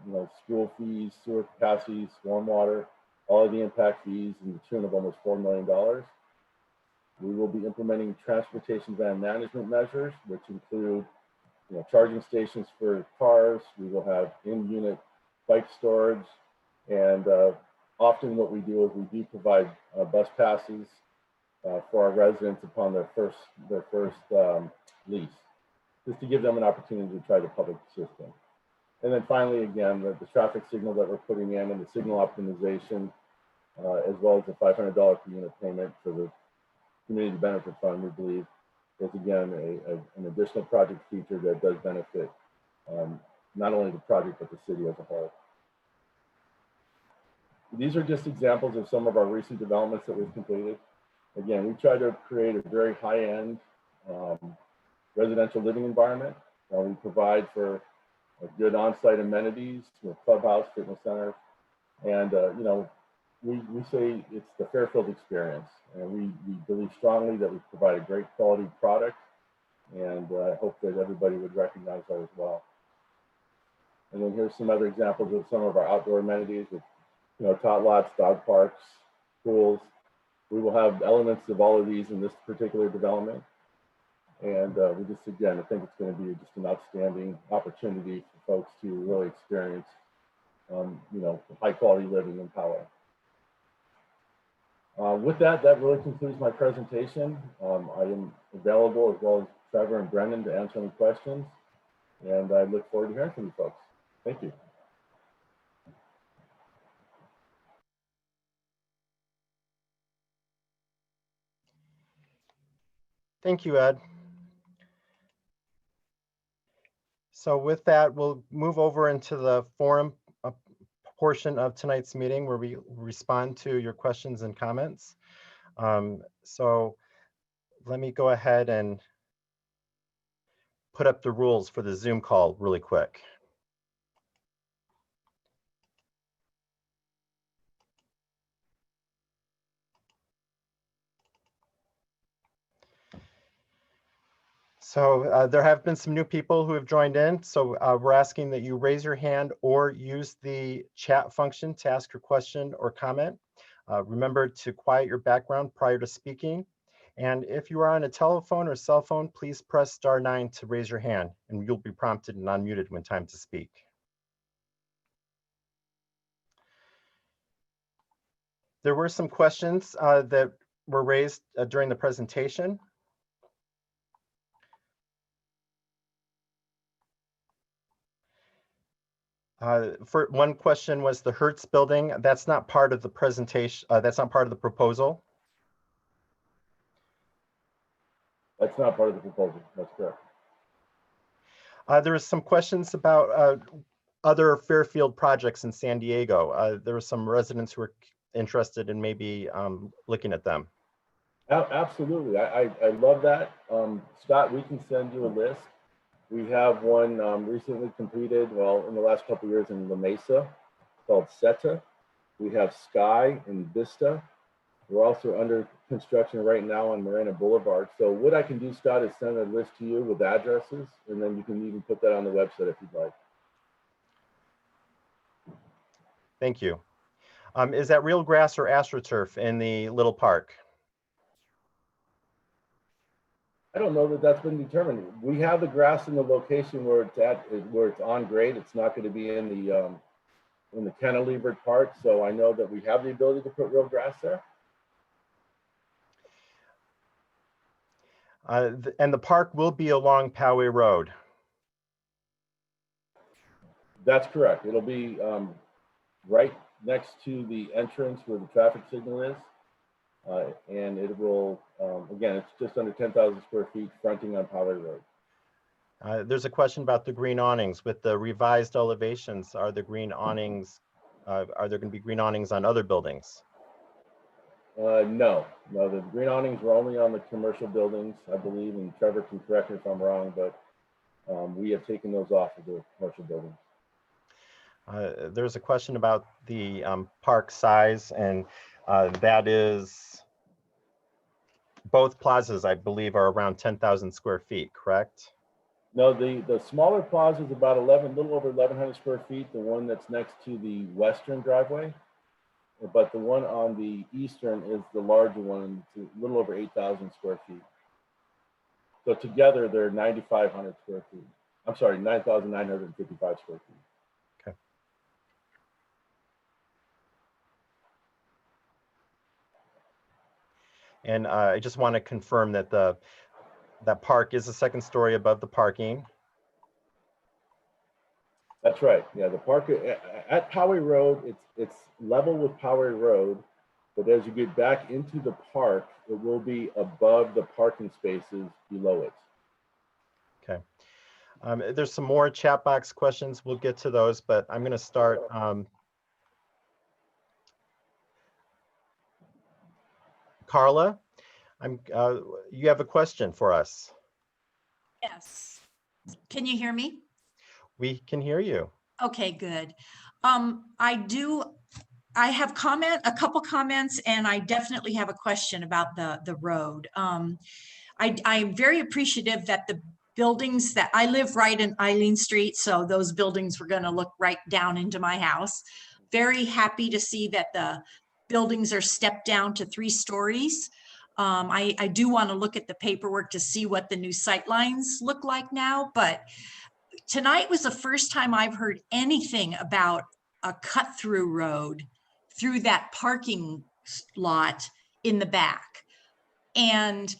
S2: school fees, sewer capacity, stormwater, all of the impact fees in the tune of almost $4 million. We will be implementing transportation van management measures, which include charging stations for cars. We will have in-unit bike storage, and often what we do is we do provide bus passes for our residents upon their first lease, just to give them an opportunity to try the public system. And then finally, again, the traffic signal that we're putting in and the signal optimization, as well as the $500 per unit payment for the Community Benefit Fund, we believe is again an additional project feature that does benefit not only the project but the city as a whole. These are just examples of some of our recent developments that we've completed. Again, we try to create a very high-end residential living environment. We provide for good on-site amenities, clubhouse, fitness center, and we say it's the Fairfield experience, and we believe strongly that we provide a great quality product, and I hope that everybody would recognize that as well. And then here's some other examples of some of our outdoor amenities with tot lots, dog parks, pools. We will have elements of all of these in this particular development. And we just, again, I think it's going to be just an outstanding opportunity for folks to really experience, high quality living in Poway. With that really concludes my presentation. I am available, as well as Trevor and Brendan, to answer any questions. And I look forward to hearing from you folks. Thank you.
S1: Thank you, Ed. So with that, we'll move over into the forum portion of tonight's meeting, where we respond to your questions and comments. So let me go ahead and put up the rules for the Zoom call really quick. So there have been some new people who have joined in. So we're asking that you raise your hand or use the chat function to ask your question or comment. Remember to quiet your background prior to speaking. And if you are on a telephone or cell phone, please press *9 to raise your hand, and you'll be prompted and unmuted when time to speak. There were some questions that were raised during the presentation. For one question was the Hertz building. That's not part of the presentation. That's not part of the proposal.
S2: That's not part of the proposal. That's correct.
S1: There was some questions about other Fairfield projects in San Diego. There were some residents who were interested in maybe looking at them.
S2: Absolutely. I love that. Scott, we can send you a list. We have one recently completed, well, in the last couple of years in La Mesa called SETA. We have Sky and Vista. We're also under construction right now on Marina Boulevard. So what I can do, Scott, is send a list to you with addresses, and then you can even put that on the website if you'd like.
S1: Thank you. Is that real grass or AstroTurf in the little park?
S2: I don't know that that's been determined. We have the grass in the location where it's at, where it's on grade. It's not going to be in the cantilevered part. So I know that we have the ability to put real grass there.
S1: And the park will be along Poway Road.
S2: That's correct. It'll be right next to the entrance where the traffic signal is. And it will, again, it's just under 10,000 square feet fronting on Poway Road.
S1: There's a question about the green awnings. With the revised elevations, are the green awnings, are there going to be green awnings on other buildings?
S2: No, the green awnings were only on the commercial buildings, I believe, and Trevor can correct me if I'm wrong, but we have taken those off of the commercial buildings.
S1: There's a question about the park size, and that is, both plazas, I believe, are around 10,000 square feet, correct?
S2: No, the smaller plaza is about little over 1,100 square feet, the one that's next to the western driveway. But the one on the eastern is the larger one, it's a little over 8,000 square feet. So together, they're 9,500 square feet. I'm sorry, 9,955 square feet.
S1: Okay. And I just want to confirm that that park is a second story above the parking.
S2: That's right. Yeah, the park at Poway Road, it's level with Poway Road, but as you get back into the park, it will be above the parking spaces below it.
S1: Okay. There's some more chat box questions. We'll get to those, but I'm going to start. Carla, you have a question for us.
S4: Yes. Can you hear me?
S1: We can hear you.
S4: Okay, good. I have a couple comments, and I definitely have a question about the road. I'm very appreciative that the buildings that I live right in Eileen Street, so those buildings were going to look right down into my house. Very happy to see that the buildings are stepped down to 3 stories. I do want to look at the paperwork to see what the new sight lines look like now, but tonight was the first time I've heard anything about a cut-through road through that parking lot in the back. And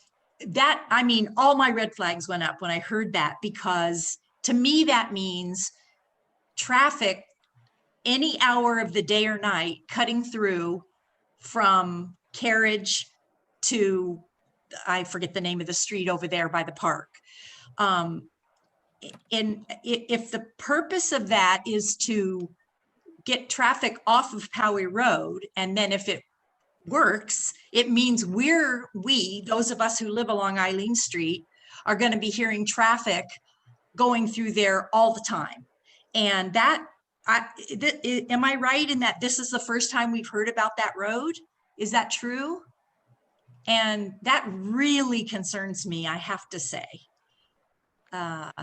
S4: that, I mean, all my red flags went up when I heard that, because to me, that means traffic any hour of the day or night cutting through from Carriage to, I forget the name of the street over there by the park. And if the purpose of that is to get traffic off of Poway Road, and then if it works, it means those of us who live along Eileen Street are going to be hearing traffic going through there all the time. And that, am I right in that this is the first time we've heard about that road? Is that true? And that really concerns me, I have to say. I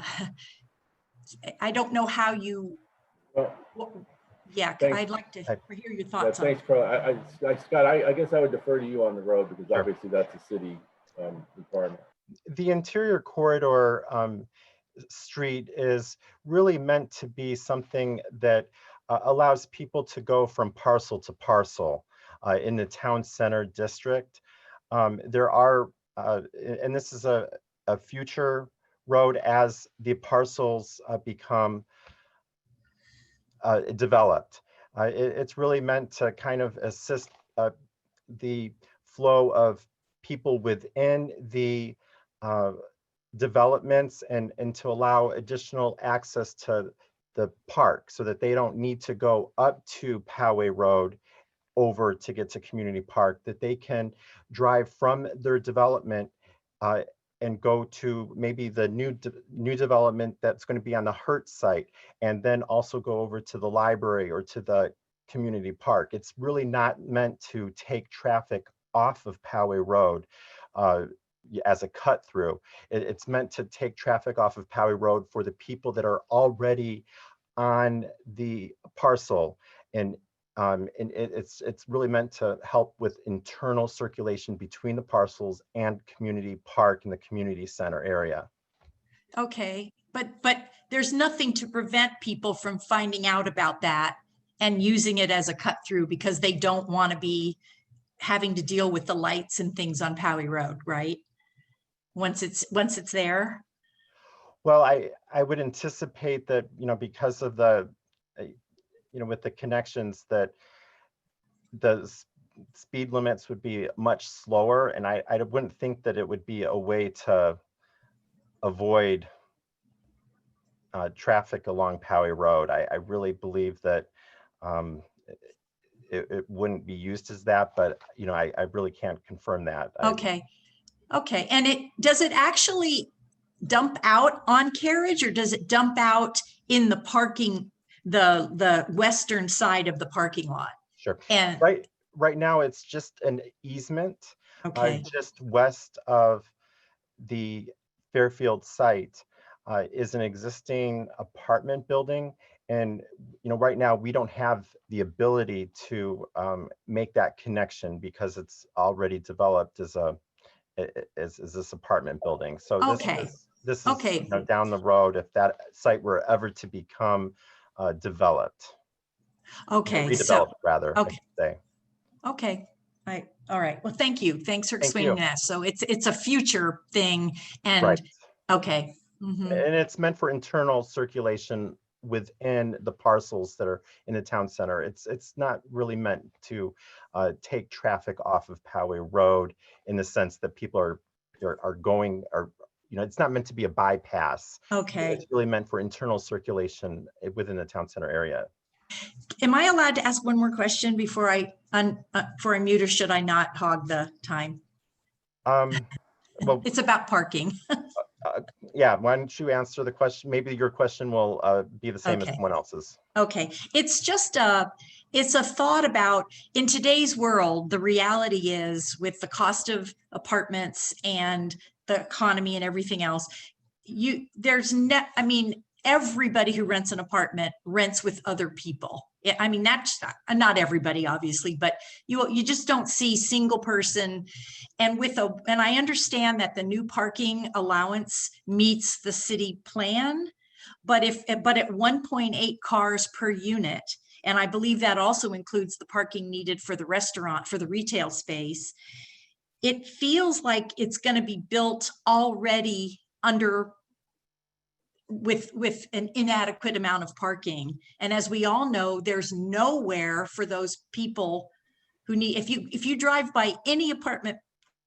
S4: don't know how you,
S2: Well,
S4: yeah,
S2: Thanks.
S4: I'd like to hear your
S2: yeah,
S4: thoughts on it.
S2: thanks, Carla. Scott, I guess I would defer to you on the road because
S1: Sure.
S2: obviously that's a city requirement.
S1: The interior corridor street is really meant to be something that allows people to go from parcel to parcel in the town center district. There are, and this is a future road as the parcels become developed. It's really meant to kind of assist the flow of people within the developments and to allow additional access to the park so that they don't need to go up to Poway Road over to get to Community Park, that they can drive from their development and go to maybe the new development that's going to be on the Hertz site, and then also go over to the library or to the community park. It's really not meant to take traffic off of Poway Road as a cut through. It's meant to take traffic off of Poway Road for the people that are already on the parcel, and it's really meant to help with internal circulation between the parcels and community park in the community center area.
S4: Okay, but there's nothing to prevent people from finding out about that and using it as a cut through because they don't want to be having to deal with the lights and things on Poway Road, right? Once it's there.
S1: Well, I would anticipate that, because of the, with the connections, that the speed limits would be much slower, and I wouldn't think that it would be a way to avoid traffic along Poway Road. I really believe that it wouldn't be used as that, but I really can't confirm that.
S4: Okay. Okay. And does it actually dump out on Carriage, or does it dump out in the parking, the western side of the parking lot?
S1: Sure.
S4: And
S1: right now it's just an easement
S4: okay.
S1: just west of the Fairfield site is an existing apartment building. And, right now we don't have the ability to make that connection because it's already developed as this apartment building. So
S4: Okay.
S1: this is
S4: Okay.
S1: down the road if that site were ever to become developed.
S4: Okay.
S1: Redeveloped,
S4: So,
S1: rather, I
S4: okay.
S1: should say.
S4: Okay. All right. Well, thank you. Thanks for
S1: Thank
S4: explaining
S1: you.
S4: that. So it's a future thing, and
S1: Right.
S4: okay. Mhm.
S1: And it's meant for internal circulation within the parcels that are in the town center. It's not really meant to take traffic off of Poway Road in the sense that people are going, or it's not meant to be a bypass.
S4: Okay.
S1: It's really meant for internal circulation within the town center area.
S4: Am I allowed to ask one more question before I mute, or should I not hog the time?
S1: Well,
S4: It's about parking.
S1: yeah, why don't you answer the question? Maybe your question will be the same as
S4: Okay.
S1: someone else's.
S4: Okay. It's just it's a thought about, in today's world, the reality is with the cost of apartments and the economy and everything else, everybody who rents an apartment rents with other people. I mean, that's not everybody, obviously, but you just don't see single person. And I understand that the new parking allowance meets the city plan, but at 1.8 cars per unit, and I believe that also includes the parking needed for the restaurant, for the retail space, it feels like it's going to be built already with an inadequate amount of parking. And as we all know, there's nowhere for those people who need, if you drive by any apartment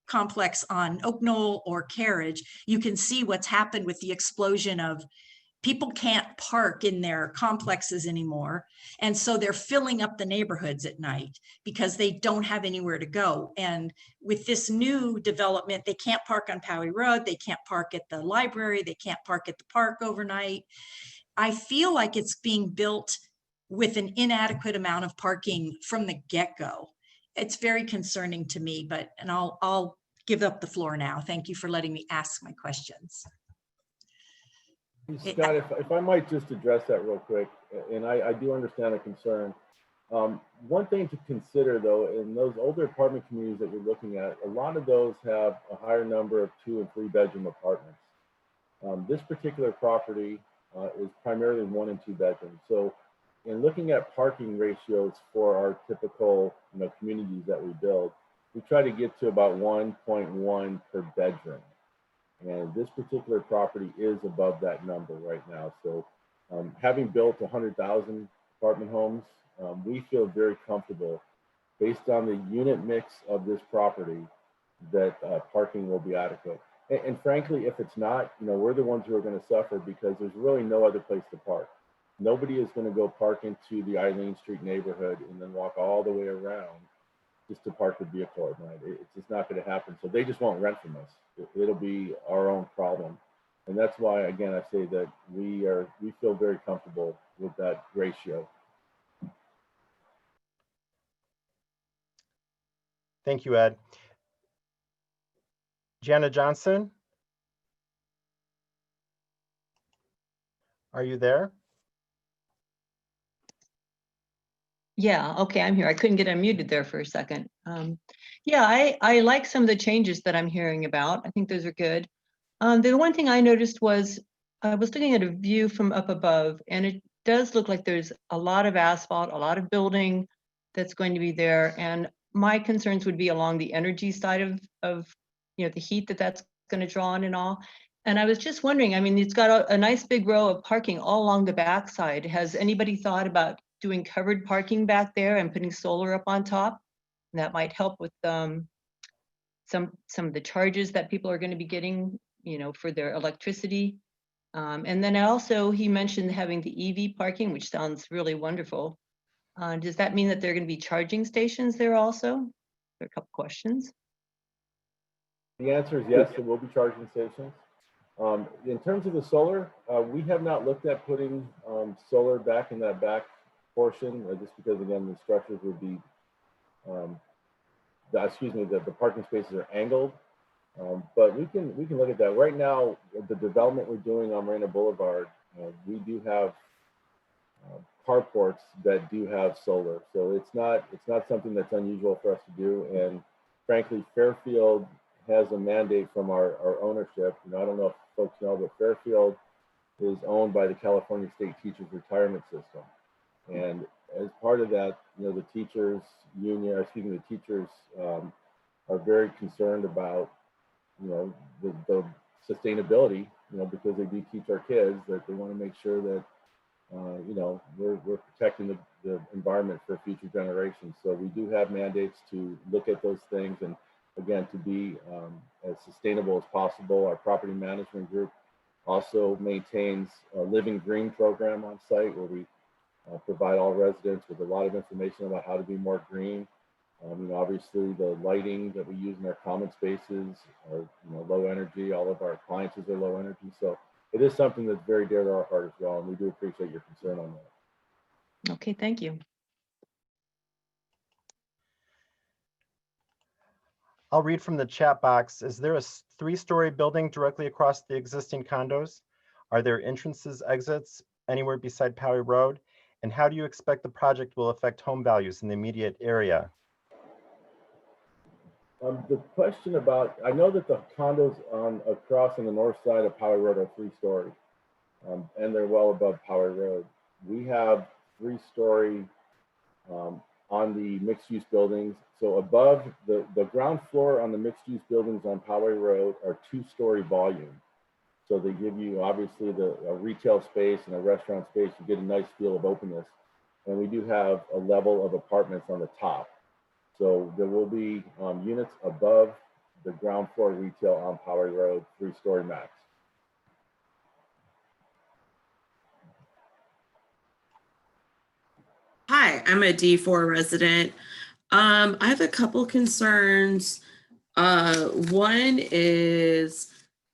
S4: complex on Oak Knoll or Carriage, you can see what's happened with the explosion of people can't park in their complexes anymore. And so they're filling up the neighborhoods at night because they don't have anywhere to go. And with this new development, they can't park on Poway Road. They can't park at the library. They can't park at the park overnight. I feel like it's being built with an inadequate amount of parking from the get-go. It's very concerning to me, and I'll give up the floor now. Thank you for letting me ask my questions.
S2: Scott, if I might just address that real quick, and I do understand the concern. One thing to consider though, in those older apartment communities that we're looking at, a lot of those have a higher number of 2 and 3 bedroom apartments. This particular property is primarily 1 and 2 bedrooms. So in looking at parking ratios for our typical communities that we build, we try to get to about 1.1 per bedroom. And this particular property is above that number right now. So having built 100,000 apartment homes, we feel very comfortable based on the unit mix of this property that parking will be adequate. And frankly, if it's not, we're the ones who are going to suffer because there's really no other place to park. Nobody is going to go park into the Eileen Street neighborhood and then walk all the way around just to park the vehicle at night. It's just not going to happen. So they just won't rent from us. It'll be our own problem. And that's why, again, I say that we feel very comfortable with that ratio.
S1: Thank you, Ed. Jana Johnson? Are you there?
S5: Yeah, okay, I'm here. I couldn't get unmuted there for a second. Yeah, I like some of the changes that I'm hearing about. I think those are good. The one thing I noticed was I was looking at a view from up above, and it does look like there's a lot of asphalt, a lot of building that's going to be there. And my concerns would be along the energy side of the heat that's going to draw on and all. And I was just wondering, I mean, it's got a nice big row of parking all along the backside. Has anybody thought about doing covered parking back there and putting solar up on top? And that might help with some of the charges that people are going to be getting, for their electricity. And then also he mentioned having the EV parking, which sounds really wonderful. Does that mean that there are going to be charging stations there also? There are a couple questions.
S2: The answer is yes, there will be charging stations. In terms of the solar, we have not looked at putting solar back in that back portion, just because again the structures would be, the parking spaces are angled. But we can look at that. Right now, the development we're doing on Marina Boulevard, we do have carports that do have solar, so it's not something that's unusual for us to do. And frankly, Fairfield has a mandate from our ownership. I don't know if folks know, but Fairfield is owned by the California State Teachers Retirement System. And as part of that, the teachers union, the teachers are very concerned about, the sustainability, because they do teach our kids, that they want to make sure that, we're protecting the environment for future generations. So we do have mandates to look at those things and, again, to be as sustainable as possible. Our property management group also maintains a living green program on site where we provide all residents with a lot of information about how to be more green. Obviously the lighting that we use in our common spaces are low energy. All of our appliances are low energy. So it is something that's very dear to our heart as well. And we do appreciate your concern on that.
S5: Okay, thank you.
S1: I'll read from the chat box. Is there a 3-story building directly across the existing condos? Are there entrances, exits anywhere beside Poway Road? And how do you expect the project will affect home values in the immediate area?
S2: The question about, I know that the condos across on the north side of Poway Road are 3-story, and they're well above Poway Road. We have 3-story on the mixed-use buildings. So above the ground floor on the mixed-use buildings on Poway Road are 2-story volume. So they give you obviously a retail space and a restaurant space. You get a nice feel of openness. And we do have a level of apartments on the top. So there will be units above the ground floor retail on Poway Road, 3-story max.
S6: Hi, I'm a D4 resident. I have a couple concerns. One is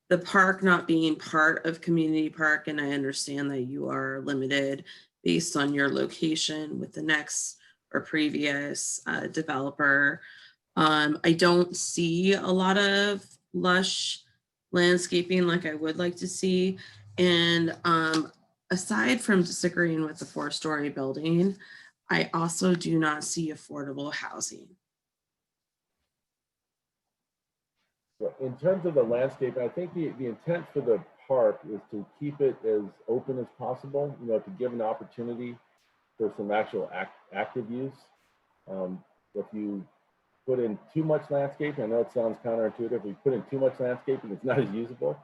S6: the park not being part of community park, and I understand that you are limited based on your location with the next or previous developer. I don't see a lot of lush landscaping like I would like to see. And aside from disagreeing with the 4-story building, I also do not see affordable housing.
S2: So in terms of the landscape, I think the intent for the park is to keep it as open as possible, you know, to give an opportunity for some actual active use. If you put in too much landscaping, I know it sounds counterintuitive, if you put in too much landscaping, it's not as usable.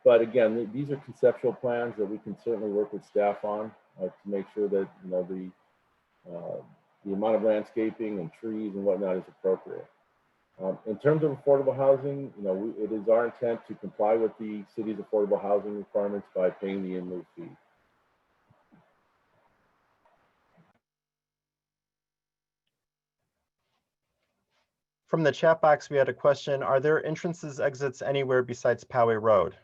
S2: But again, these are conceptual plans that we can certainly work with staff on to make sure that, you know, the amount of landscaping and trees and whatnot is appropriate. In terms of affordable housing, you know, it is our intent to comply with the city's affordable housing requirements by paying the in-lieu fee.
S1: From the chat box, we had a question. Are there entrances, exits anywhere besides Poway Road?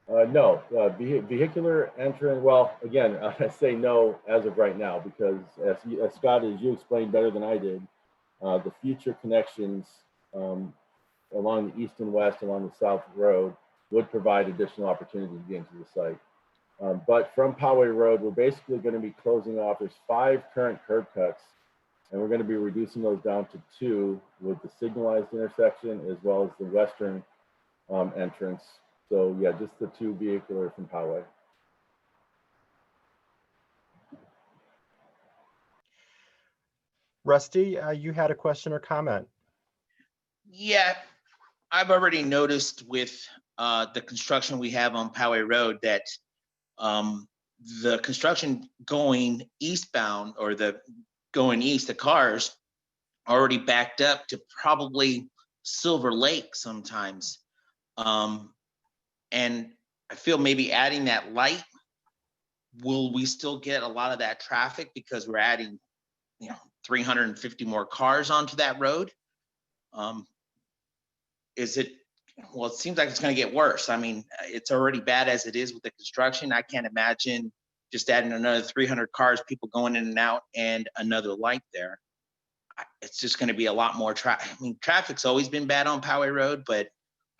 S2: No, vehicular entrance, well, again, I say no as of right now, because as Scott, as you explained better than I did, the future connections along the east and west, along the south road, would provide additional opportunities to get into the site. But from Poway Road, we're basically going to be closing off. There's 5 current curb cuts, and we're going to be reducing those down to 2 with the signalized intersection as well as the western entrance. So yeah, just the 2 vehicular from Poway.
S1: Rusty, you had a question or comment?
S7: Yeah, I've already noticed with the construction we have on Poway Road that the construction going eastbound, or the going east, the cars already backed up to probably Silver Lake sometimes. And I feel maybe adding that light, will we still get a lot of that traffic because we're adding, you know, 350 more cars onto that road? Is it, well, it seems like it's going to get worse. I mean, it's already bad as it is with the construction. I can't imagine just adding another 300 cars, people going in and out, and another light there. It's just going to be a lot more traffic. I mean, traffic's always been bad on Poway Road, but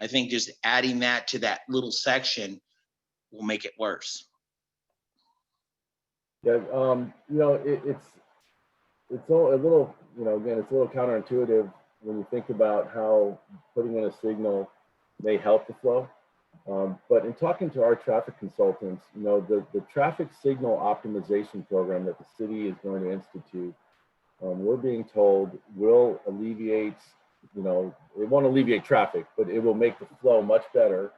S7: I think just adding that to that little section will make it worse.
S2: Yeah, you know, it's a little, you know, again, it's a little counterintuitive when you think about how putting in a signal may help the flow. But in talking to our traffic consultants, you know, the traffic signal optimization program that the city is going to institute, we're being told will alleviate, you know, it won't alleviate traffic, but it will make the flow much better.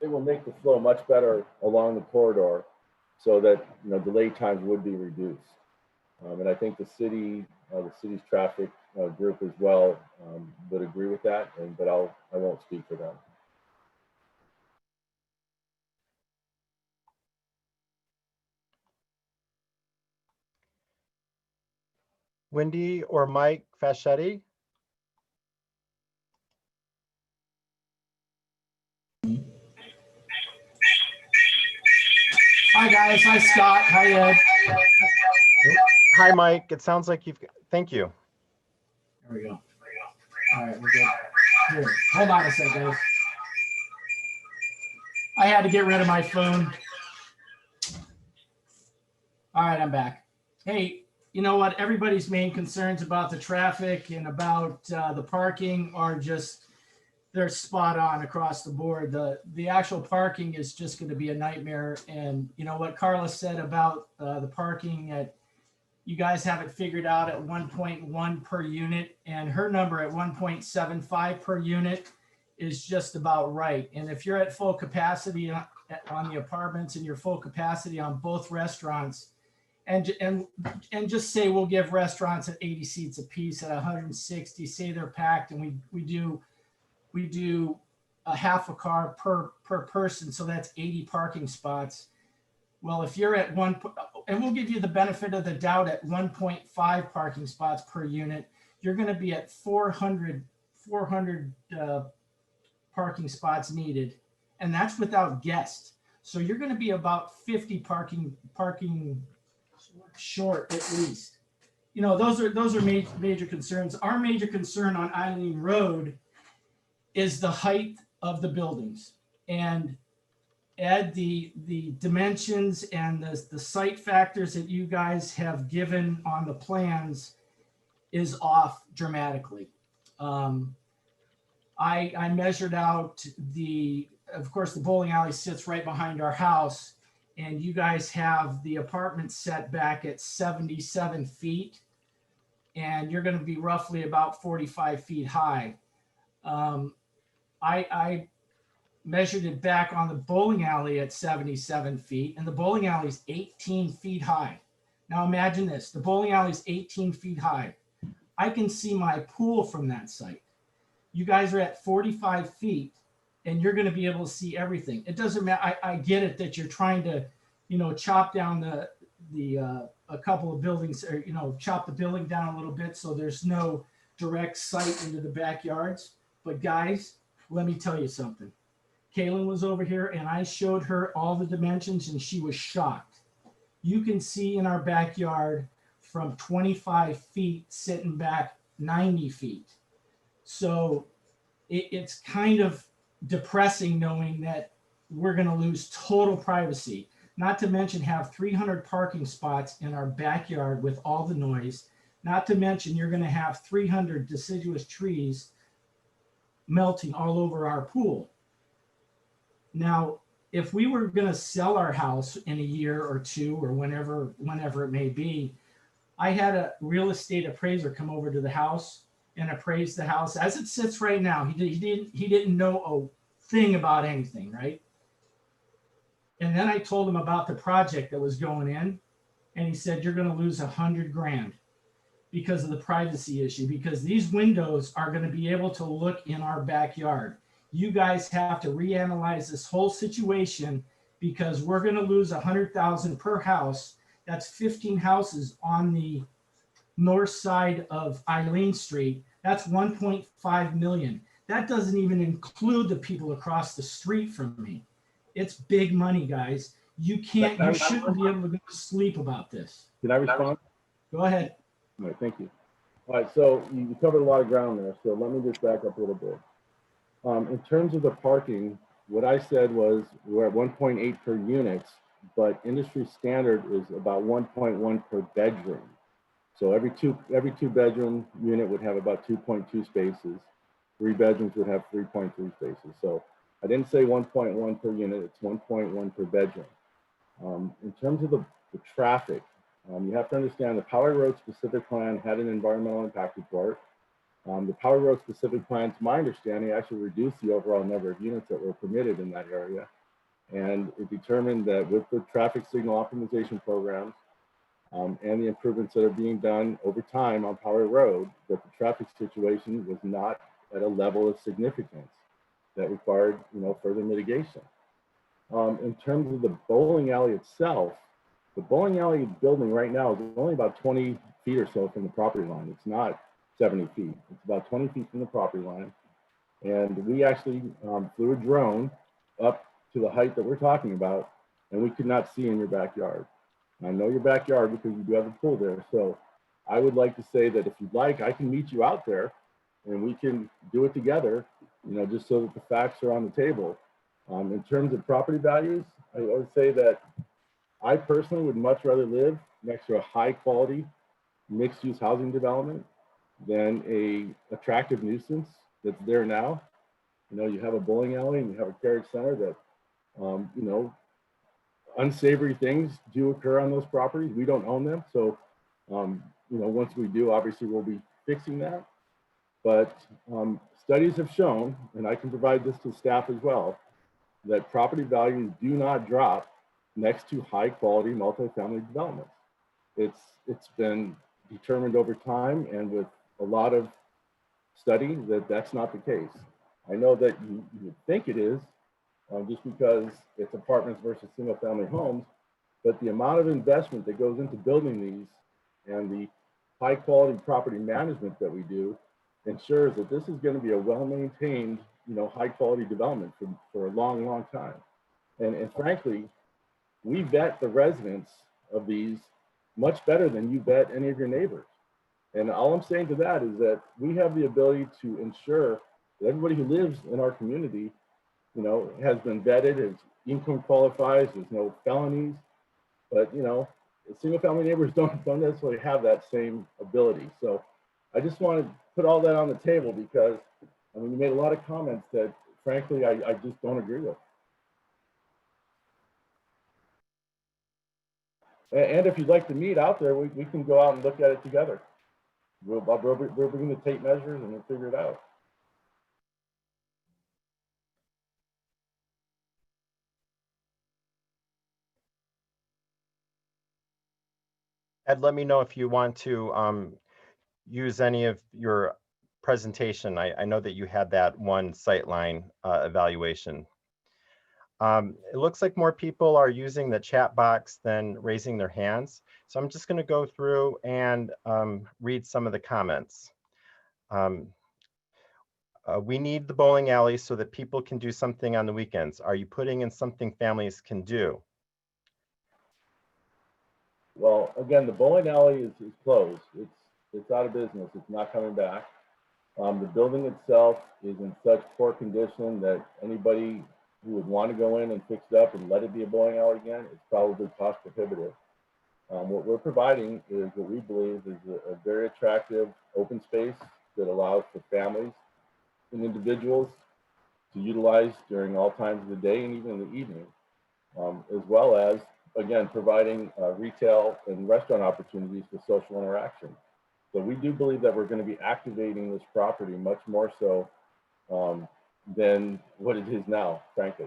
S2: It will make the flow much better along the corridor, so that, you know, delay times would be reduced. And I think the city's traffic group as well would agree with that. But I won't speak for them.
S1: Wendy or Mike Fascetti?
S8: Hi guys, hi Scott, hi Ed.
S1: Hi, Mike. It sounds like you've, thank you.
S8: There we go. All right, we're good. Here, hold on a sec, guys. I had to get rid of my phone. All right, I'm back. Hey, you know what? Everybody's main concerns about the traffic and about the parking are just, they're spot on across the board. The actual parking is just going to be a nightmare. And you know what Carla said about the parking at, you guys have it figured out at 1.1 per unit, and her number at 1.75 per unit is just about right. And if you're at full capacity on the apartments and you're full capacity on both restaurants, and just say we'll give restaurants at 80 seats a piece at 160, say they're packed, and we do a half a car per person, so that's 80 parking spots. Well, if you're at and we'll give you the benefit of the doubt at 1.5 parking spots per unit, you're going to be at 400 parking spots needed, and that's without guests. So you're going to be about 50 parking short at least. You know, those are major concerns. Our major concern on Eileen Road is the height of the buildings. And Ed, the dimensions and the site factors that you guys have given on the plans is off dramatically. I measured out of course, the bowling alley sits right behind our house, and you guys have the apartment set back at 77 feet, and you're going to be roughly about 45 feet high. I measured it back on the bowling alley at 77 feet, and the bowling alley is 18 feet high. Now imagine this, the bowling alley is 18 feet high. I can see my pool from that site. You guys are at 45 feet, and you're going to be able to see everything. It doesn't matter. I get it that you're trying to, chop down a couple of buildings, or chop the building down a little bit so there's no direct sight into the backyards. But guys, let me tell you something. Kaylin was over here, and I showed her all the dimensions, and she was shocked. You can see in our backyard from 25 feet sitting back 90 feet. So it's kind of depressing knowing that we're going to lose total privacy, not to mention have 300 parking spots in our backyard with all the noise, not to mention you're going to have 300 deciduous trees melting all over our pool. Now, if we were going to sell our house in a year or two, or whenever it may be, I had a real estate appraiser come over to the house and appraise the house as it sits right now. He didn't know a thing about anything, right? And then I told him about the project that was going in, and he said, you're going to lose $100 grand because of the privacy issue, because these windows are going to be able to look in our backyard. You guys have to reanalyze this whole situation, because we're going to lose $100,000 per house. That's 15 houses on the north side of Eileen Street. That's 1.5 million. That doesn't even include the people across the street from me. It's big money, guys. You shouldn't be able to go to sleep about this.
S2: Can I respond?
S8: Go ahead.
S2: All right, thank you. All right, so you covered a lot of ground there, so let me just back up a little bit. In terms of the parking, what I said was we're at 1.8 per unit, but industry standard is about 1.1 per bedroom. So every two bedroom unit would have about 2.2 spaces. 3 bedrooms would have 3.3 spaces. So I didn't say 1.1 per unit, it's 1.1 per bedroom. In terms of the traffic, you have to understand the Poway Road Specific Plan had an environmental impact report. The Poway Road Specific Plan, to my understanding, actually reduced the overall number of units that were permitted in that area. And it determined that with the traffic signal optimization programs and the improvements that are being done over time on Poway Road, that the traffic situation was not at a level of significance that required, further mitigation. In terms of the bowling alley itself, the bowling alley building right now is only about 20 feet or so from the property line. It's not 70 feet. It's about 20 feet from the property line. And we actually flew a drone up to the height that we're talking about, and we could not see in your backyard. And I know your backyard because you do have a pool there. So I would like to say that if you'd like, I can meet you out there and we can do it together, just so that the facts are on the table. In terms of property values, I would say that I personally would much rather live next to a high quality mixed use housing development than a attractive nuisance that's there now. You have a bowling alley and you have a Carriage Center that, unsavory things do occur on those properties. We don't own them. So, once we do, obviously we'll be fixing that. But studies have shown, and I can provide this to staff as well, that property values do not drop next to high quality multifamily developments. It's been determined over time and with a lot of study that that's not the case. I know that you would think it is, just because it's apartments versus single family homes, but the amount of investment that goes into building these and the high quality property management that we do ensures that this is going to be a well-maintained, high quality development for a long, long time. And frankly, we vet the residents of these much better than you vet any of your neighbors. And all I'm saying to that is that we have the ability to ensure But everybody who lives in our community, you know, has been vetted, his income qualifies, there's no felonies. But, you know, single family neighbors don't necessarily have that same ability. So I just want to put all that on the table because, I mean, you made a lot of comments that frankly, I just don't agree with. And if you'd like to meet out there, we can go out and look at it together. We're bringing the tape measures and we'll figure it out.
S1: Ed, let me know if you want to use any of your presentation. I know that you had that one sightline evaluation. It looks like more people are using the chat box than raising their hands. So I'm just going to go through and read some of the comments. We need the bowling alley so that people can do something on the weekends. Are you putting in something families can do?
S2: Well, again, the bowling alley is closed. It's out of business. It's not coming back. The building itself is in such poor condition that anybody who would want to go in and fix it up and let it be a bowling alley again, it's probably cost prohibitive. What we're providing is what we believe is a very attractive open space that allows for families and individuals to utilize during all times of the day and even in the evening, as well as, again, providing retail and restaurant opportunities for social interaction. So we do believe that we're going to be activating this property much more so than what it is now, frankly.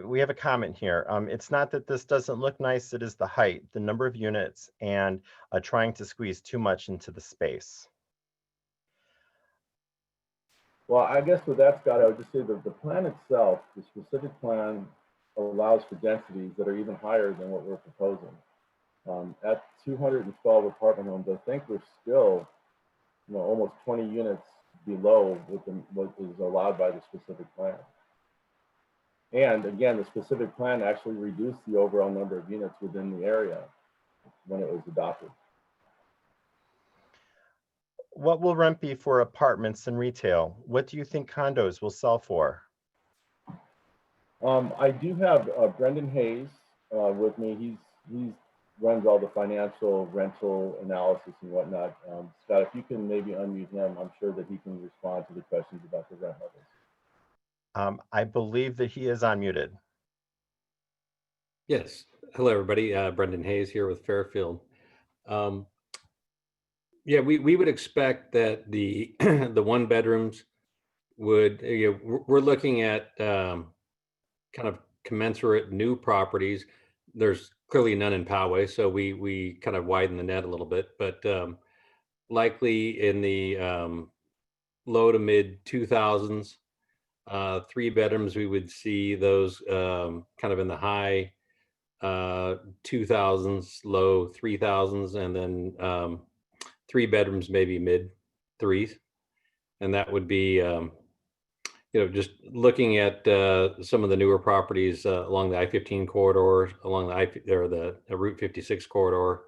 S1: We have a comment here. It's not that this doesn't look nice, it is the height, the number of units, and trying to squeeze too much into the space.
S2: Well, I guess with that, Scott, I would just say that the plan itself, the specific plan, allows for densities that are even higher than what we're proposing. At 212 apartment homes, I think we're still, you know, almost 20 units below what is allowed by the specific plan. And again, the specific plan actually reduced the overall number of units within the area when it was adopted.
S1: What will rent be for apartments and retail? What do you think condos will sell for?
S2: I do have Brendan Hayes with me. He's runs all the financial rental analysis and whatnot. Scott, if you can maybe unmute him, I'm sure that he can respond to the questions about the rent levels.
S1: I believe that he is unmuted.
S9: Yes. Hello, everybody. Brendan Hayes here with Fairfield. Yeah, we would expect that the the one bedrooms would, you know, we're looking at kind of commensurate new properties. There's clearly none in Poway, so we kind of widen the net a little bit, but likely in the low to mid 2000s. 3 bedrooms, we would see those kind of in the high 2000s, low 3000s, and then 3 bedrooms, maybe mid 3s. And that would be, you know, just looking at some of the newer properties along the I-15 corridor, along the Route 56 corridor,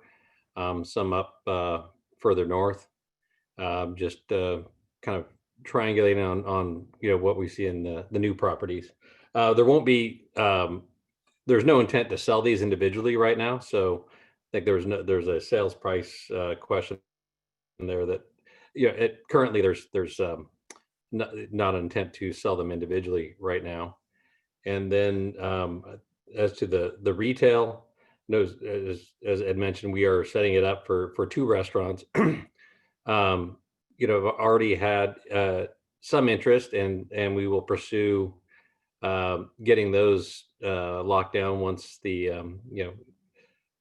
S9: some up further north, just kind of triangulating on you know what we see in the new properties. There won't be there's no intent to sell these individually right now, so I think there's a sales price question there that, you know, currently there's not an intent to sell them individually right now. And then as to the retail, as Ed mentioned, we are setting it up for 2 restaurants. You know, I've already had some interest, and we will pursue getting those locked down once the you know,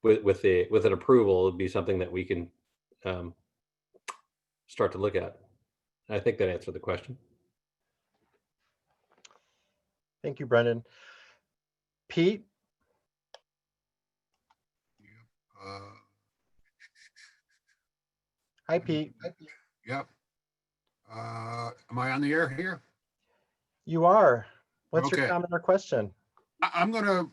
S9: with an approval, it'd be something that we can start to look at. I think that answered the question.
S1: Thank you, Brendan. Pete? Hi, Pete.
S10: Yep. Am I on the air here?
S1: You are. What's your
S10: Okay.
S1: comment or question?
S10: I'm going to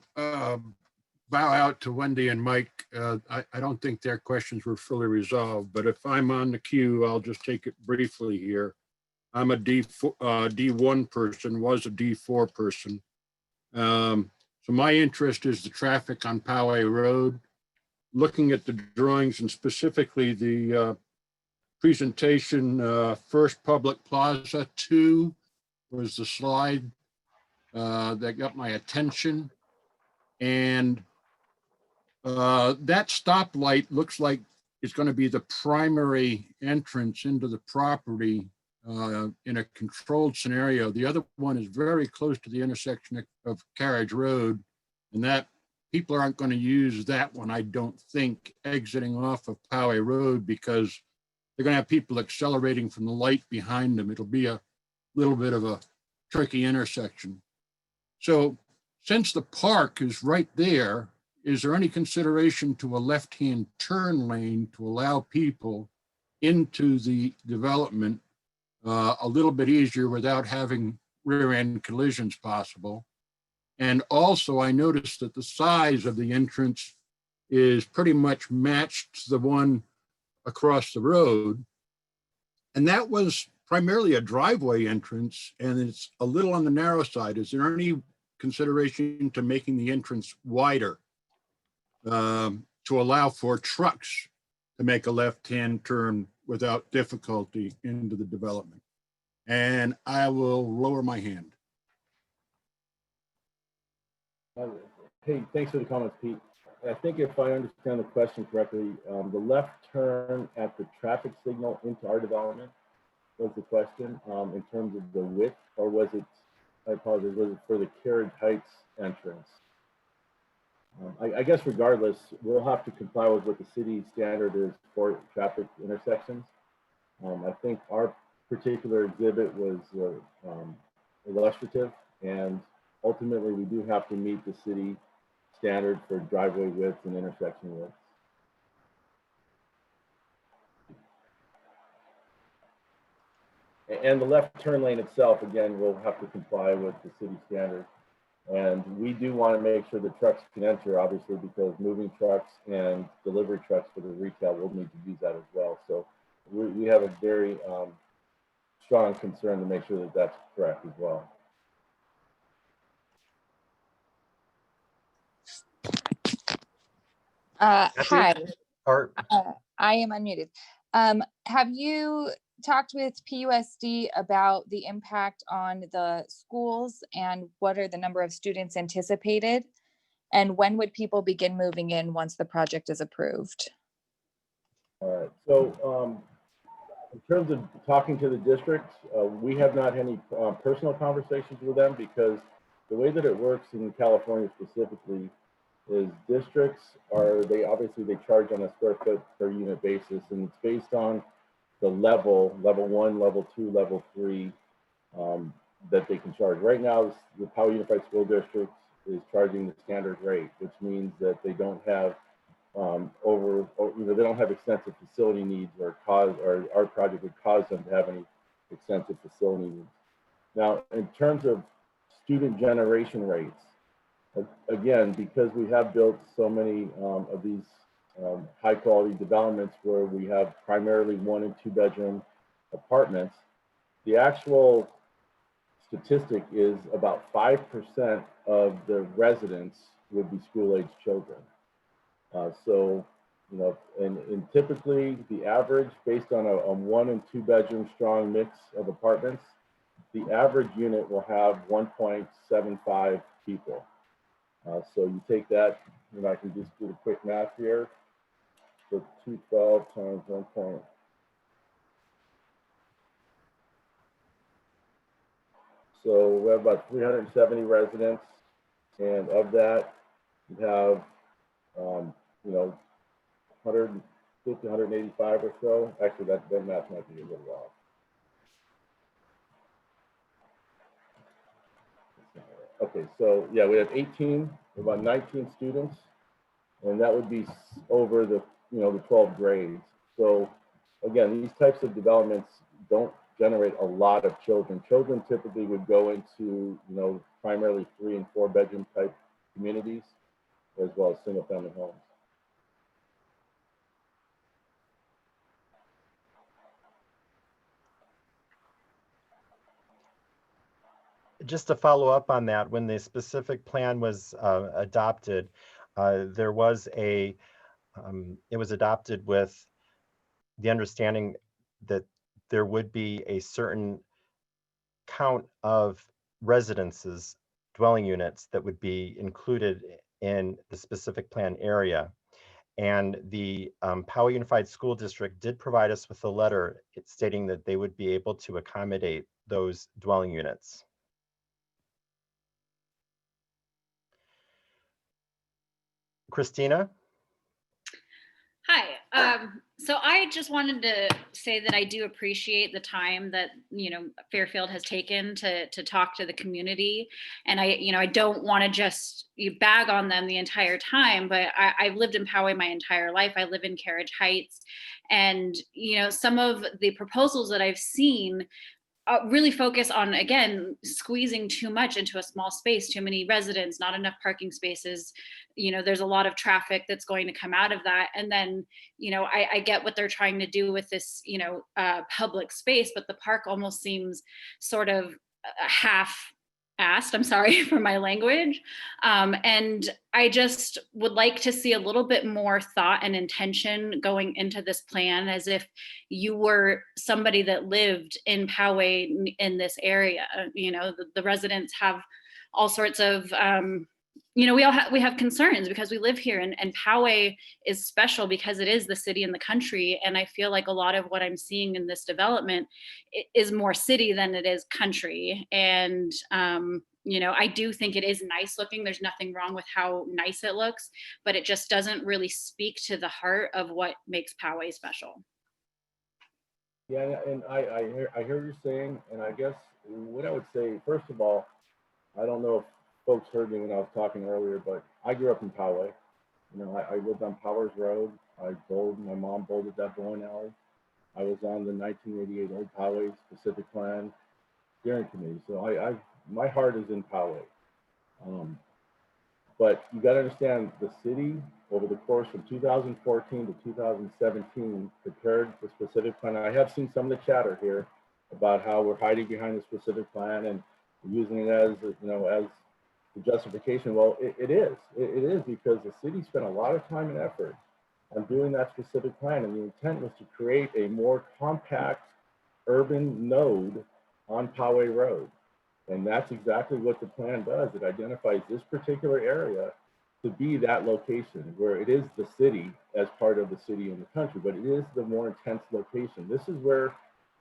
S10: bow out to Wendy and Mike. I don't think their questions were fully resolved, but if I'm on the queue, I'll just take it briefly here. I'm a D1 person, was a D4 person. So my interest is the traffic on Poway Road. Looking at the drawings and specifically the presentation, First Public Plaza 2 was the slide that got my attention. And that stoplight looks like it's going to be the primary entrance into the property in a controlled scenario. The other one is very close to the intersection of Carriage Road, and that people aren't going to use that one, I don't think, exiting off of Poway Road, because they're going to have people accelerating from the light behind them. It'll be a little bit of a tricky intersection. So since the park is right there, is there any consideration to a left-hand turn lane to allow people into the development a little bit easier without having rear-end collisions possible? And also, I noticed that the size of the entrance is pretty much matched the one across the road. And that was primarily a driveway entrance, and it's a little on the narrow side. Is there any consideration to making the entrance wider to allow for trucks to make a left-hand turn without difficulty into the development? And I will lower my hand.
S2: Hey, thanks for the comments, Pete. I think if I understand the question correctly, the left turn at the traffic signal into our development was the question, in terms of the width, or was it, I apologize, was it for the Carriage Heights entrance? I guess regardless, we'll have to comply with what the city standard is for traffic intersections. I think our particular exhibit was illustrative, and ultimately we do have to meet the city standard for driveway width and intersection width. And the left turn lane itself, again, will have to comply with the city standard. And we do want to make sure that trucks can enter, obviously, because moving trucks and delivery trucks for the retail will need to use that as well. So we have a very strong concern to make sure that that's correct as well.
S1: Kathy?
S11: Hi,
S1: Or
S11: I am unmuted. Have you talked with PUSD about the impact on the schools, and what are the number of students anticipated? And when would people begin moving in once the project is approved?
S2: All right, so in terms of talking to the districts, we have not had any personal conversations with them, because the way that it works in California specifically is districts they charge on a square foot per unit basis, and it's based on the level 1, level 2, level 3 that they can charge. Right now, the Poway Unified School District is charging the standard rate, which means that they don't have they don't have extensive facility needs, or our project would cause them to have any extensive facility needs. Now, in terms of student generation rates, again, because we have built so many of these high quality developments where we have primarily 1 and 2 bedroom apartments, the actual statistic is about 5% of the residents would be school age children. So, and typically the average, based on a 1 and 2 bedroom strong mix of apartments, the average unit will have 1.75 people. So you take that, and I can just do the quick math here. So 212 times 1 point. So we have about 370 residents, and of that, you have 150, 185 or so. Actually, that math might be a little off. Okay, so yeah, we have about 19 students, and that would be over the 12 grades. So again, these types of developments don't generate a lot of children. Children typically would go into primarily 3 and 4 bedroom type communities, as well as single family homes.
S1: just to follow up on that, when the specific plan was adopted, there was it was adopted with the understanding that there would be a certain count of residences, dwelling units that would be included in the specific plan area. And the Poway Unified School District did provide us with a letter stating that they would be able to accommodate those dwelling units. Christina?
S12: Hi. So I just wanted to say that I do appreciate the time that, Fairfield has taken to talk to the community. And I don't want to just bag on them the entire time, but I've lived in Poway my entire life. I live in Carriage Heights. And, some of the proposals that I've seen really focus on, again, squeezing too much into a small space, too many residents, not enough parking spaces. There's a lot of traffic that's going to come out of that. And then, I get what they're trying to do with this, public space, but the park almost seems sort of half-assed. I'm sorry for my language. And I just would like to see a little bit more thought and intention going into this plan, as if you were somebody that lived in Poway in this area. The residents have all sorts of, we have concerns because we live here, and Poway is special because it is the city in the country. And I feel like a lot of what I'm seeing in this development is more city than it is country. And, I do think it is nice looking. There's nothing wrong with how nice it looks, but it just doesn't really speak to the heart of what makes Poway special.
S2: Yeah, and I hear what you're saying, and I guess what I would say, first of all, I don't know if folks heard me when I was talking earlier, but I grew up in Poway. I lived on Powers Road. My mom bowled that bowling alley. I was on the 1988 Old Poway Specific Plan steering committee. So my heart is in Poway. But you got to understand, the city over the course of 2014 to 2017 prepared the specific plan. I have seen some of the chatter here about how we're hiding behind the specific plan and using it as as the justification. Well, it is because the city spent a lot of time and effort on doing that specific plan, and the intent was to create a more compact urban node on Poway Road. And that's exactly what the plan does. It identifies this particular area to be that location where it is the city as part of the city and the country, but it is the more intense location. This is where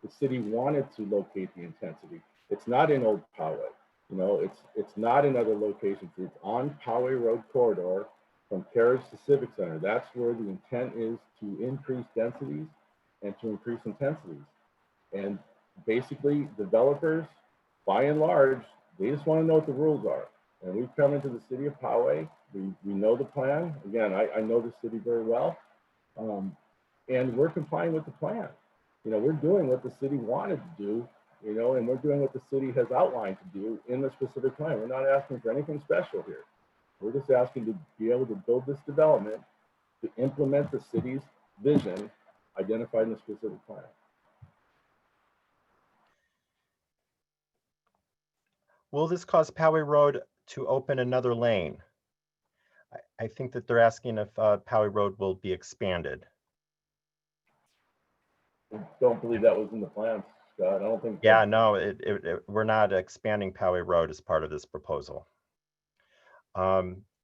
S2: the city wanted to locate the intensity. It's not in Old Poway. It's not in other locations. It's on Poway Road corridor from Carriage to Civic Center. That's where the intent is, to increase densities and to increase intensities. And basically, developers, by and large, they just want to know what the rules are. And we've come into the city of Poway. We know the plan. Again, I know the city very well. And we're complying with the plan. We're doing what the city wanted to do, and we're doing what the city has outlined to do in the specific plan. We're not asking for anything special here. We're just asking to be able to build this development to implement the city's vision identified in the specific plan.
S1: Will this cause Poway Road to open another lane? I think that they're asking if Poway Road will be expanded.
S2: I don't believe that was in the plan, Scott. I don't think.
S1: Yeah, no, we're not expanding Poway Road as part of this proposal.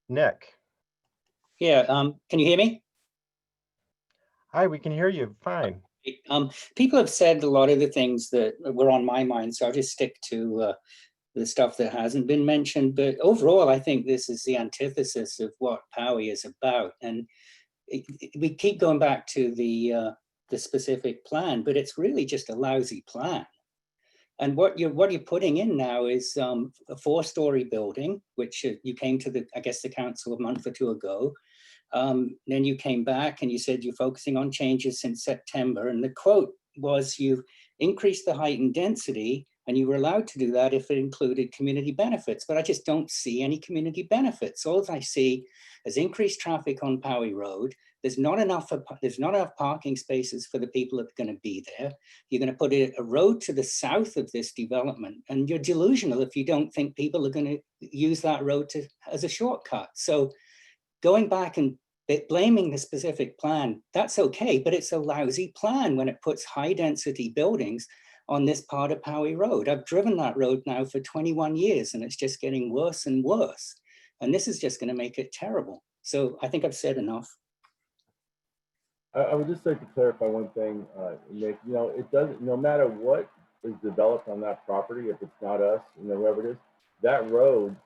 S1: Nick.
S13: Yeah, can you hear me?
S1: Hi, we can hear you fine.
S13: People have said a lot of the things that were on my mind, so I'll just stick to the stuff that hasn't been mentioned. But overall, I think this is the antithesis of what Poway is about. And we keep going back to the specific plan, but it's really just a lousy plan. And what you're putting in now is a 4-story building, which you came to the council a month or two ago. Then you came back and you said you're focusing on changes since September. And the quote was, you increased the height and density, and you were allowed to do that if it included community benefits. But I just don't see any community benefits. All I see is increased traffic on Poway Road. There's not enough parking spaces for the people that are going to be there. You're going to put a road to the south of this development, and you're delusional if you don't think people are going to use that road as a shortcut. So going back and blaming the specific plan, that's okay, but it's a lousy plan when it puts high density buildings on this part of Poway Road. I've driven that road now for 21 years and it's just getting worse and worse. And this is just going to make it terrible. So I think I've said enough.
S2: I would just like to clarify one thing, Nick. You know, it doesn't, no matter what is developed on that property, if it's not us, you know, whoever it is, that road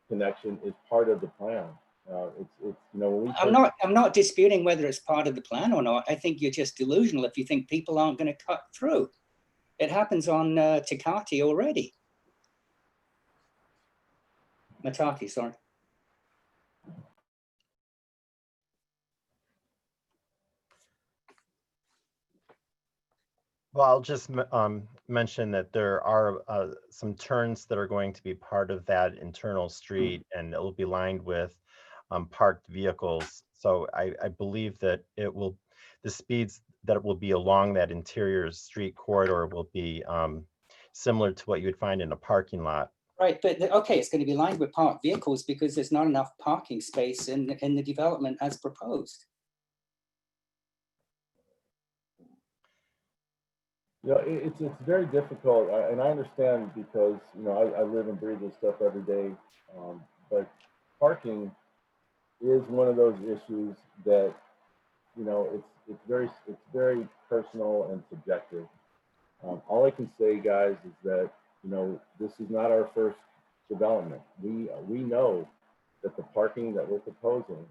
S2: connection is part of the plan. It's you know, when we
S13: I'm not disputing whether it's part of the plan or not. I think you're just delusional if you think people aren't going to cut through. It happens on Tecate already. Mataki, sorry.
S1: Well, I'll just mention that there are some turns that are going to be part of that internal street, and it will be lined with parked vehicles. So I believe that the speeds that it will be along that interior street corridor will be similar to what you would find in a parking lot.
S13: Right, but okay, it's going to be lined with parked vehicles because there's not enough parking space in the development as proposed.
S2: You know, it's very difficult, and I understand because, you know, I live and breathe this stuff every day, but parking is one of those issues that, you know, it's very personal and subjective. All I can say, guys, is that, you know, this is not our first development. We know that the parking that we're proposing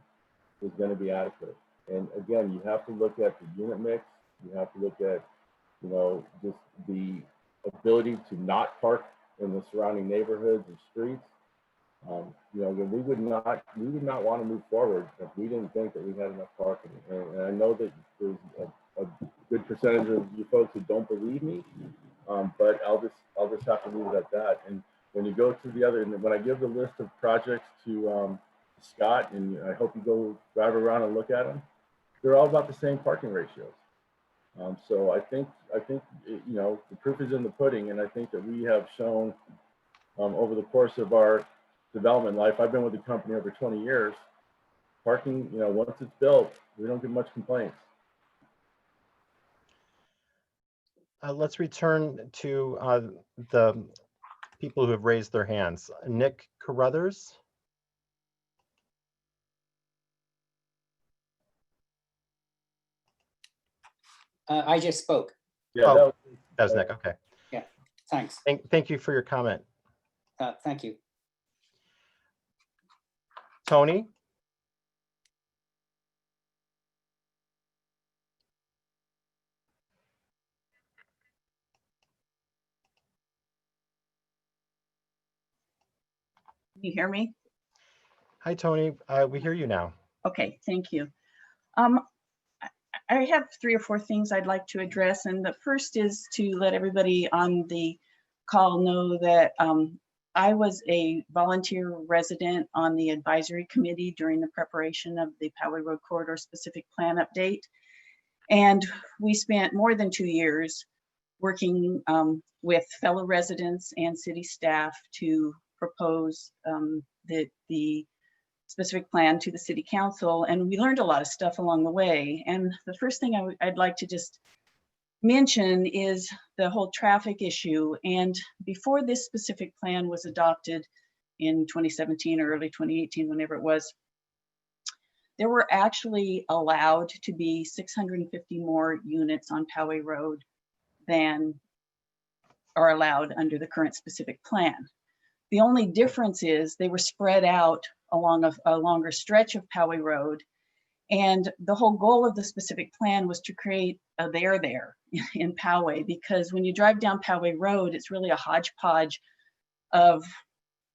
S2: is going to be adequate. And again, you have to look at the unit mix. You have to look at, you know, just the ability to not park in the surrounding neighborhoods and streets. You know, we would not want to move forward if we didn't think that we had enough parking. And I know that there's a good percentage of you folks who don't believe me, but I'll just have to leave it at that. And when you go through the other, when I give the list of projects to Scott, and I hope you go drive around and look at them, they're all about the same parking ratios. So I think you know, the proof is in the pudding, and I think that we have shown over the course of our development life, I've been with the company over 20 years, parking, you know, once it's built, we don't get much complaints.
S1: Let's return to the people who have raised their hands. Nick Carruthers.
S13: I just spoke.
S2: Yeah,
S1: oh, that was Nick. Okay.
S13: Yeah, thanks.
S1: Thank you for your comment.
S13: Thank you.
S1: Tony.
S14: Can you hear me?
S1: Hi, Tony. We hear you now.
S14: Okay, thank you. I have 3 or 4 things I'd like to address, and the first is to let everybody on the call know that I was a volunteer resident on the advisory committee during the preparation of the Poway Road Corridor Specific Plan update, and we spent more than 2 years working with fellow residents and city staff to propose the specific plan to the city council, and we learned a lot of stuff along the way. And the first thing I'd like to just mention is the whole traffic issue. And before this specific plan was adopted in 2017 or early 2018, whenever it was, there were actually allowed to be 650 more units on Poway Road than are allowed under the current specific plan. The only difference is they were spread out along a longer stretch of Poway Road. And the whole goal of the specific plan was to create a there in Poway, because when you drive down Poway Road, it's really a hodgepodge of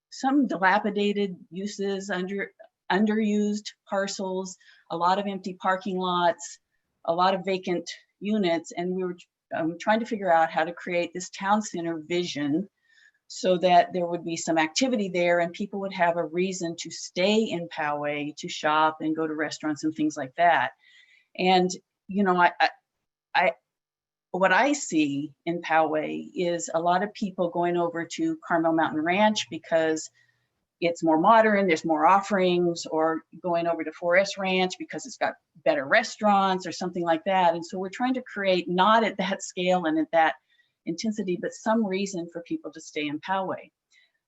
S14: some dilapidated uses, underused parcels, a lot of empty parking lots, a lot of vacant units. And we were trying to figure out how to create this town center vision so that there would be some activity there and people would have a reason to stay in Poway, to shop and go to restaurants and things like that. And, you know, what I see in Poway is a lot of people going over to Carmel Mountain Ranch because it's more modern, there's more offerings, or going over to Forest Ranch because it's got better restaurants or something like that. And so we're trying to create, not at that scale and at that intensity, but some reason for people to stay in Poway.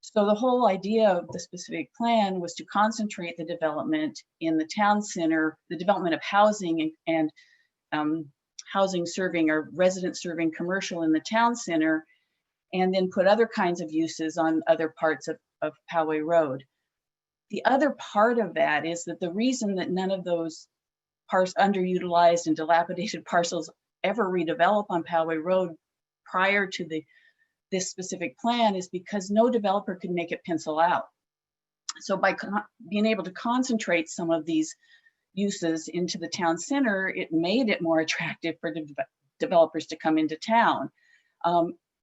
S14: So the whole idea of the specific plan was to concentrate the development in the town center, the development of housing and housing serving or resident serving commercial in the town center, and then put other kinds of uses on other parts of Poway Road. The other part of that is that the reason that none of those underutilized and dilapidated parcels ever redevelop on Poway Road prior to this specific plan is because no developer could make it pencil out. So by being able to concentrate some of these uses into the town center, it made it more attractive for developers to come into town.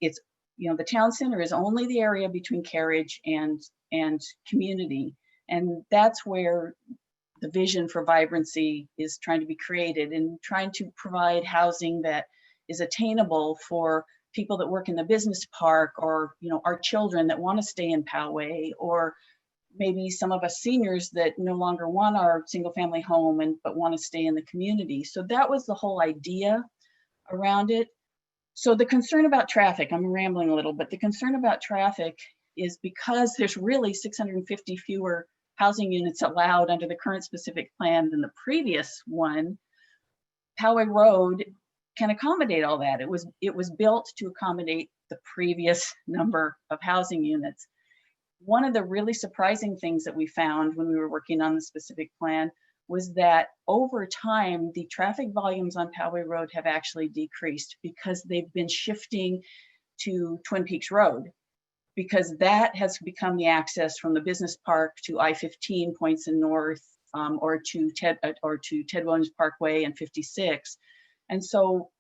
S14: It's, you know, the town center is only the area between Carriage and community. And that's where the vision for vibrancy is trying to be created, and trying to provide housing that is attainable for people that work in the business park, or, you know, our children that want to stay in Poway, or maybe some of us seniors that no longer want our single family home but want to stay in the community. So that was the whole idea around it. So the concern about traffic, I'm rambling a little, but the concern about traffic is because there's really 650 fewer housing units allowed under the current specific plan than the previous one. Poway Road can accommodate all that. It was built to accommodate the previous number of housing units. One of the really surprising things that we found when we were working on the specific plan was that over time, the traffic volumes on Poway Road have actually decreased because they've been shifting to Twin Peaks Road, because that has become the access from the business park to I-15 points in north, or to Ted Williams Parkway and 56. And so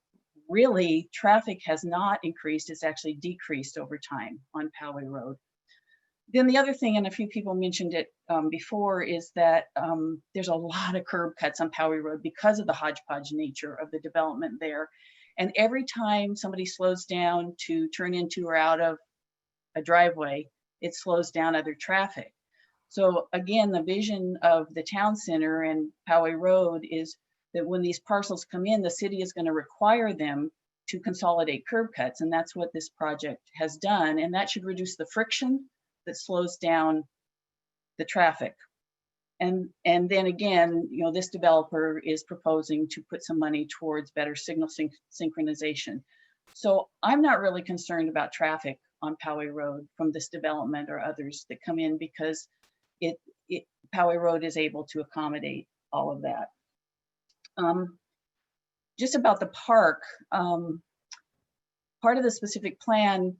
S14: really traffic has not increased, it's actually decreased over time on Poway Road. Then the other thing, and a few people mentioned it before, is that there's a lot of curb cuts on Poway Road because of the hodgepodge nature of the development there. And every time somebody slows down to turn into or out of a driveway, it slows down other traffic. So again, the vision of the town center and Poway Road is that when these parcels come in, the city is going to require them to consolidate curb cuts. And that's what this project has done. And that should reduce the friction that slows down the traffic. And then again, you know, this developer is proposing to put some money towards better signal synchronization. So I'm not really concerned about traffic on Poway Road from this development or others that come in, because Poway Road is able to accommodate all of that. Just about the park, part of the specific plan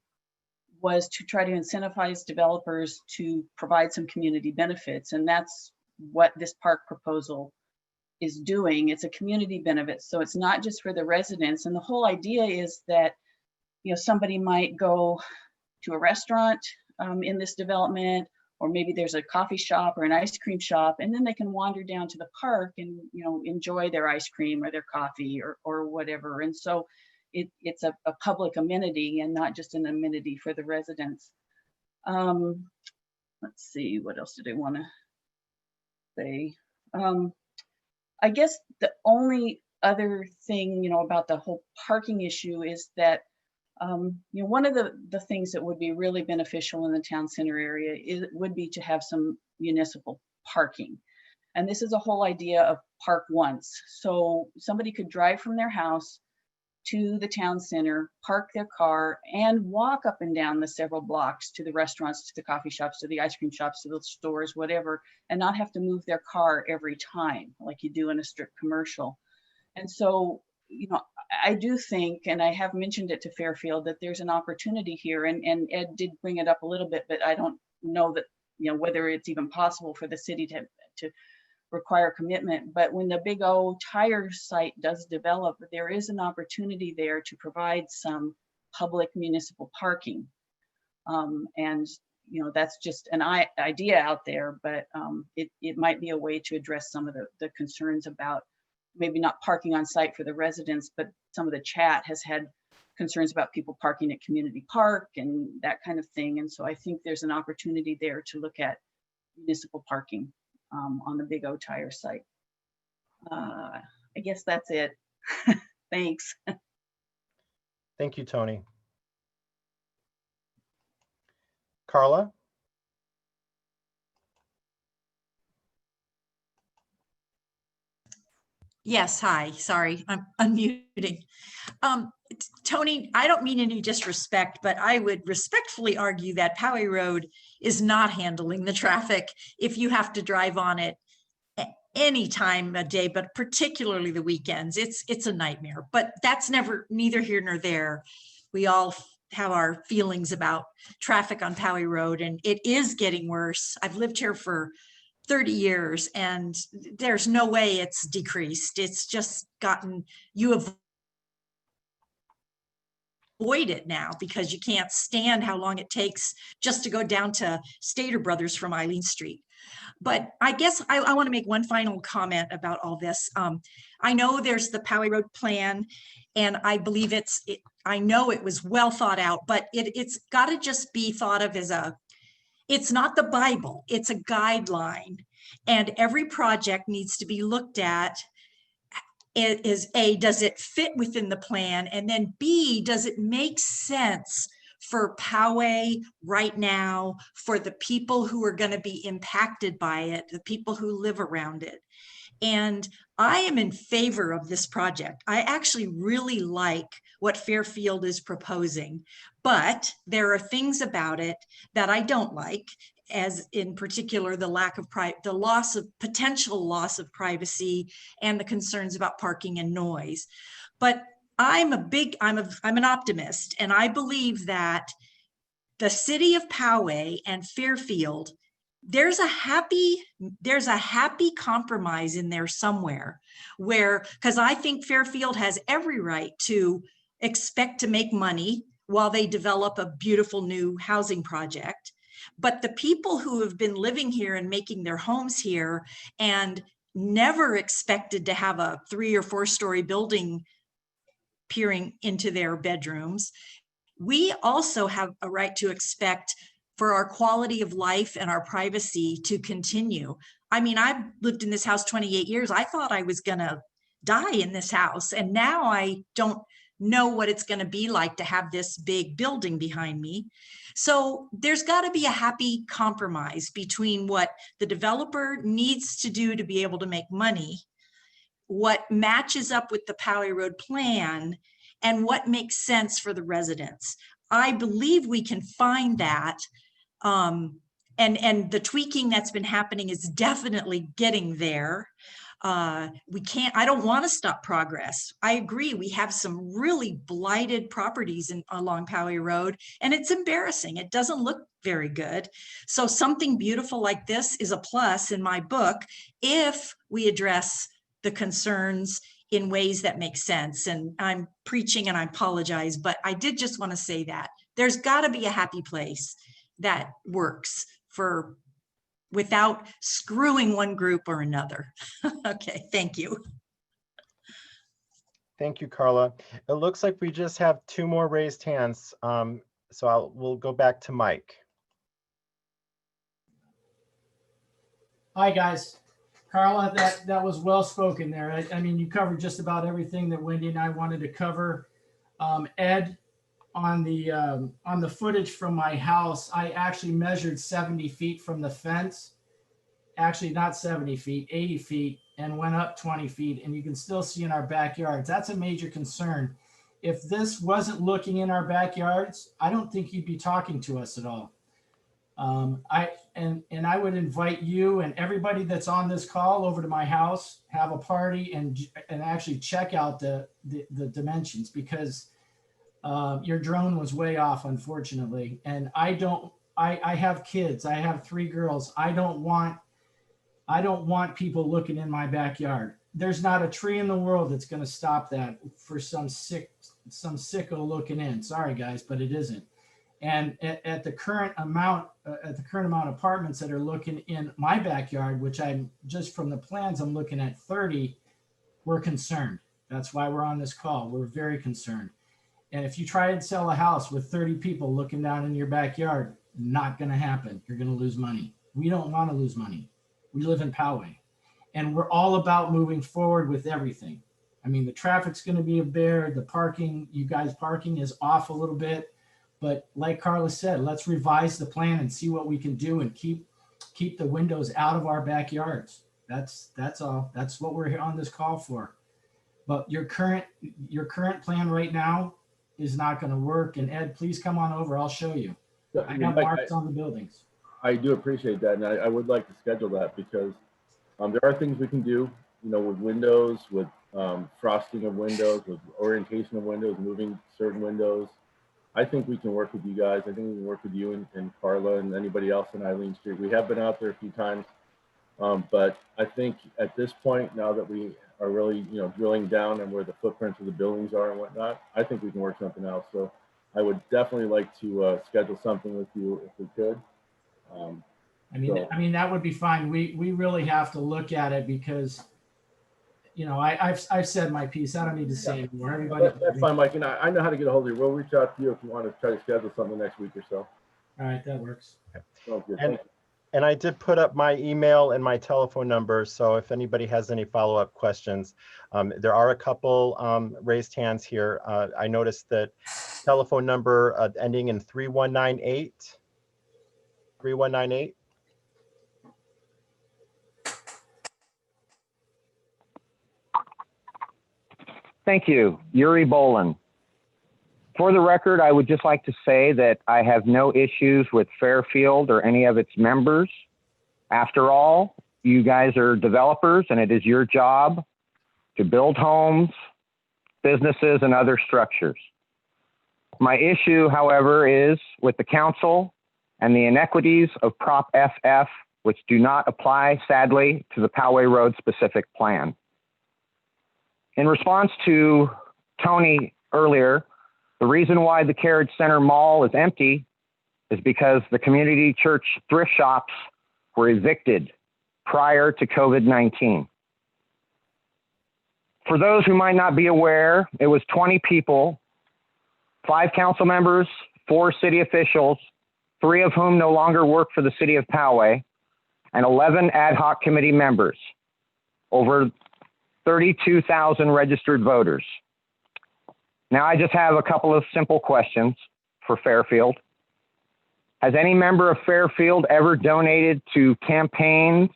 S14: was to try to incentivize developers to provide some community benefits. And that's what this park proposal is doing. It's a community benefit. So it's not just for the residents. And the whole idea is that, you know, somebody might go to a restaurant in this development, or maybe there's a coffee shop or an ice cream shop, and then they can wander down to the park and, you know, enjoy their ice cream or their coffee or whatever. And so it's a public amenity and not just an amenity for the residents. Let's see, what else did I want to say? I guess the only other thing, you know, about the whole parking issue is that, you know, one of the things that would be really beneficial in the town center area would be to have some municipal parking. And this is a whole idea of park once. So somebody could drive from their house to the town center, park their car, and walk up and down the several blocks to the restaurants, to the coffee shops, to the ice cream shops, to the stores, whatever, and not have to move their car every time like you do in a strip commercial. And so, you know, I do think, and I have mentioned it to Fairfield, that there's an opportunity here, and Ed did bring it up a little bit, but I don't know that, you know, whether it's even possible for the city to require commitment. But when the Big O tire site does develop, there is an opportunity there to provide some public municipal parking. And, you know, that's just an idea out there, but it might be a way to address some of the concerns about maybe not parking on site for the residents, but some of the chat has had concerns about people parking at Community Park and that kind of thing. And so I think there's an opportunity there to look at municipal parking on the Big O Tire site. I guess that's it. Thanks.
S1: Thank you, Tony. Carla?
S4: Yes, hi, sorry, I'm unmuting. Tony, I don't mean any disrespect, but I would respectfully argue that Poway Road is not handling the traffic if you have to drive on it any time of day, but particularly the weekends. It's a nightmare, but that's neither here nor there. We all have our feelings about traffic on Poway Road, and it is getting worse. I've lived here for 30 years and there's no way it's decreased. It's just gotten, you avoid it now because you can't stand how long it takes just to go down to Stater Brothers from Eileen Street. But I guess I want to make one final comment about all this. I know there's the Poway Road Plan, and I believe I know it was well thought out, but it's got to just be thought of as it's not the Bible, it's a guideline. And every project needs to be looked at is A, does it fit within the plan? And then B, does it make sense for Poway right now, for the people who are going to be impacted by it, the people who live around it? And I am in favor of this project. I actually really like what Fairfield is proposing, but there are things about it that I don't like, as in particular the potential loss of privacy and the concerns about parking and noise. But I'm an optimist, and I believe that the city of Poway and Fairfield, there's a happy compromise in there somewhere where, because I think Fairfield has every right to expect to make money while they develop a beautiful new housing project. But the people who have been living here and making their homes here and never expected to have a 3 or 4 story building peering into their bedrooms, we also have a right to expect for our quality of life and our privacy to continue. I mean, I've lived in this house 28 years. I thought I was gonna die in this house. And now I don't know what it's gonna be like to have this big building behind me. So there's gotta be a happy compromise between what the developer needs to do to be able to make money, what matches up with the Poway Road Plan, and what makes sense for the residents. I believe we can find that. And the tweaking that's been happening is definitely getting there. I don't want to stop progress. I agree. We have some really blighted properties along Poway Road, and it's embarrassing. It doesn't look very good. So something beautiful like this is a plus in my book if we address the concerns in ways that make sense. And I'm preaching and I apologize, but I did just want to say that there's got to be a happy place that works without screwing one group or another. Okay, thank you.
S1: Thank you, Carla. It looks like we just have 2 more raised hands. So we'll go back to Mike.
S8: Hi, guys. Carla, that was well spoken there. I mean, you covered just about everything that Wendy and I wanted to cover. Ed, on the footage from my house, I actually measured 70 feet from the fence. Actually, not 70 feet, 80 feet, and went up 20 feet. And you can still see in our backyards. That's a major concern. If this wasn't looking in our backyards, I don't think you'd be talking to us at all. I would invite you and everybody that's on this call over to my house, have a party, and actually check out the dimensions, because your drone was way off, unfortunately. And I have kids. I have 3 girls. I don't want people looking in my backyard. There's not a tree in the world that's going to stop that for some sicko looking in. Sorry, guys, but it isn't. And at the current amount of apartments that are looking in my backyard, which I'm just from the plans, I'm looking at 30. we're concerned. That's why we're on this call. We're very concerned. And if you try and sell a house with 30 people looking down in your backyard, not going to happen. You're going to lose money. We don't want to lose money. We live in Poway, and we're all about moving forward with everything. I mean, the traffic's going to be a bear. The parking, you guys parking is off a little bit, but like Carla said, let's revise the plan and see what we can do and keep the windows out of our backyards. That's all. That's what we're here on this call for. But your current plan right now is not going to work. And Ed, please come on over. I'll show you. I got marks on the buildings.
S2: I do appreciate that, and I would like to schedule that because there are things we can do, you know, with windows, with frosting of windows, with orientation of windows, moving certain windows. I think we can work with you guys. I think we can work with you and Carla and anybody else in Eileen Street. We have been out there a few times, but I think at this point, now that we are really, you know, drilling down and where the footprints of the buildings are and whatnot, I think we can work something out. So I would definitely like to schedule something with you if we could.
S8: I mean, that would be fine. We really have to look at it because, you know, I've said my piece. I don't need to say anymore. Everybody.
S2: That's fine, Mike. And I know how to get a hold of you. We'll reach out to you if you want to try to schedule something next week or so.
S8: All right, that works.
S2: Sounds good.
S1: And I did put up my email and my telephone number. So if anybody has any follow-up questions, there are a couple raised hands here. I noticed that telephone number ending in 3198. 3198.
S15: Thank you, Yuri Bolin. For the record, I would just like to say that I have no issues with Fairfield or any of its members. After all, you guys are developers and it is your job to build homes, businesses, and other structures. My issue, however, is with the council and the inequities of Prop FF, which do not apply, sadly, to the Poway Road Specific Plan. In response to Tony earlier, the reason why the Carriage Center Mall is empty is because the community church thrift shops were evicted prior to COVID-19. For those who might not be aware, it was 20 people, 5 council members, 4 city officials, 3 of whom no longer work for the city of Poway, and 11 ad hoc committee members, over 32,000 registered voters. Now I just have a couple of simple questions for Fairfield. Has any member of Fairfield ever donated to campaigns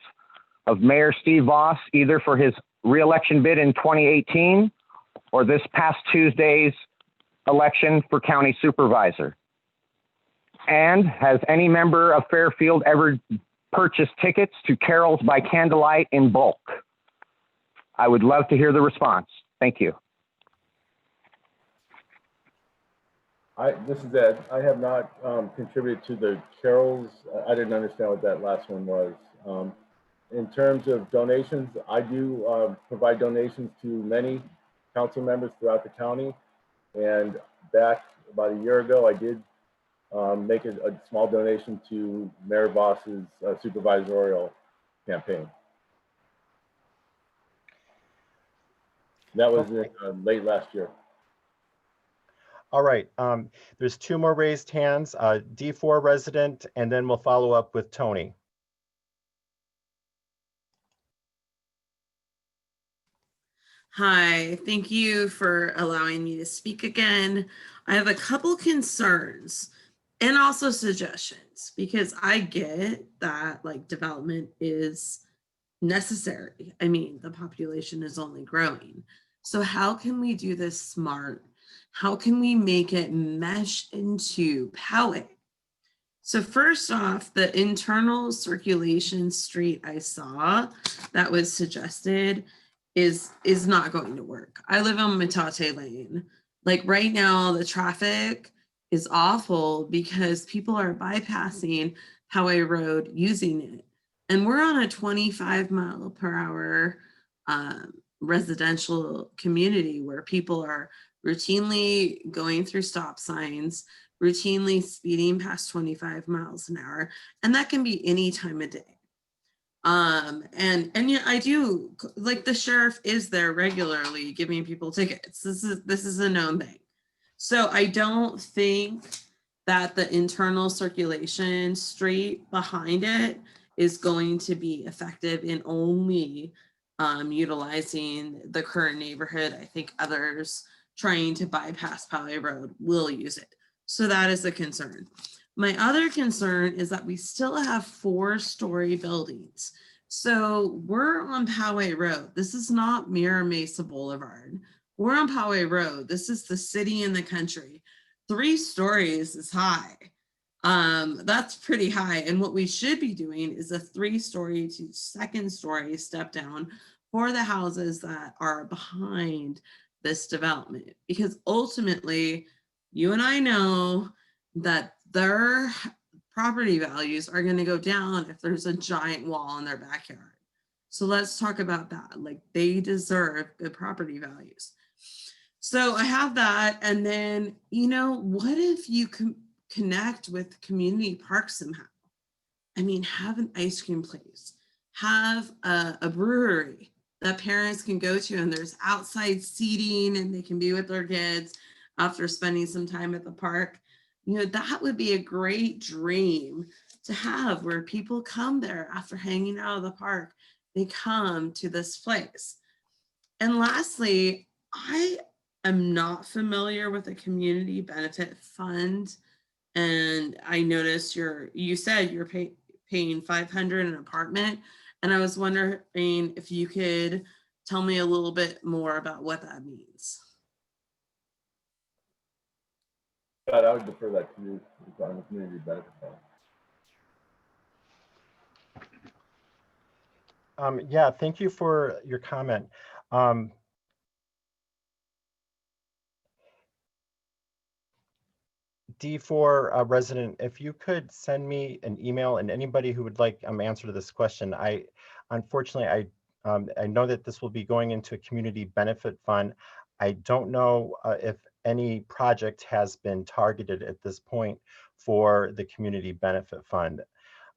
S15: of Mayor Steve Voss, either for his re-election bid in 2018 or this past Tuesday's election for county supervisor? And has any member of Fairfield ever purchased tickets to Carols by Candlelight in bulk? I would love to hear the response. Thank you.
S2: This is Ed. I have not contributed to the carols. I didn't understand what that last one was. In terms of donations, I do provide donations to many council members throughout the county. And back about a year ago, I did make a small donation to Mayor Voss's supervisorial campaign. That was late last year.
S1: All right, there's 2 more raised hands, D4 resident, and then we'll follow up with Tony.
S6: Hi, thank you for allowing me to speak again. I have a couple concerns and also suggestions because I get that like development is necessary. I mean, the population is only growing. So how can we do this smart? How can we make it mesh into Poway? So first off, the internal circulation street I saw that was suggested is not going to work. I live on Metate Lane. Like right now, the traffic is awful because people are bypassing Poway Road using it. And we're on a 25-mile-per-hour residential community where people are routinely going through stop signs, routinely speeding past 25 miles an hour, and that can be any time of day. And yeah, I do, like, the sheriff is there regularly giving people tickets. This is a known thing. So I don't think that the internal circulation street behind it is going to be effective in only utilizing the current neighborhood. I think others trying to bypass Poway Road will use it. So that is a concern. My other concern is that we still have 4-story buildings. So we're on Poway Road. This is not Mira Mesa Boulevard. We're on Poway Road. This is the city and the country. 3 stories is high. That's pretty high. And what we should be doing is a 3-story to 2nd-story step down for the houses that are behind this development. Because ultimately, you and I know that their property values are going to go down if there's a giant wall in their backyard. So let's talk about that. Like, they deserve good property values. So I have that. And then, you know, what if you connect with community parks somehow? I mean, have an ice cream place, have a brewery that parents can go to, and there's outside seating and they can be with their kids after spending some time at the park. You know, that would be a great dream to have, where people come there after hanging out of the park. They come to this place. And lastly, I am not familiar with a community benefit fund. And I noticed you said you're paying $500 an apartment. And I was wondering if you could tell me a little bit more about what that means.
S2: I would defer that to you on the community benefit fund.
S1: Yeah, thank you for your comment. D4 resident, if you could send me an email, and anybody who would like answer to this question. Unfortunately, I know that this will be going into a community benefit fund. I don't know if any project has been targeted at this point for the community benefit fund.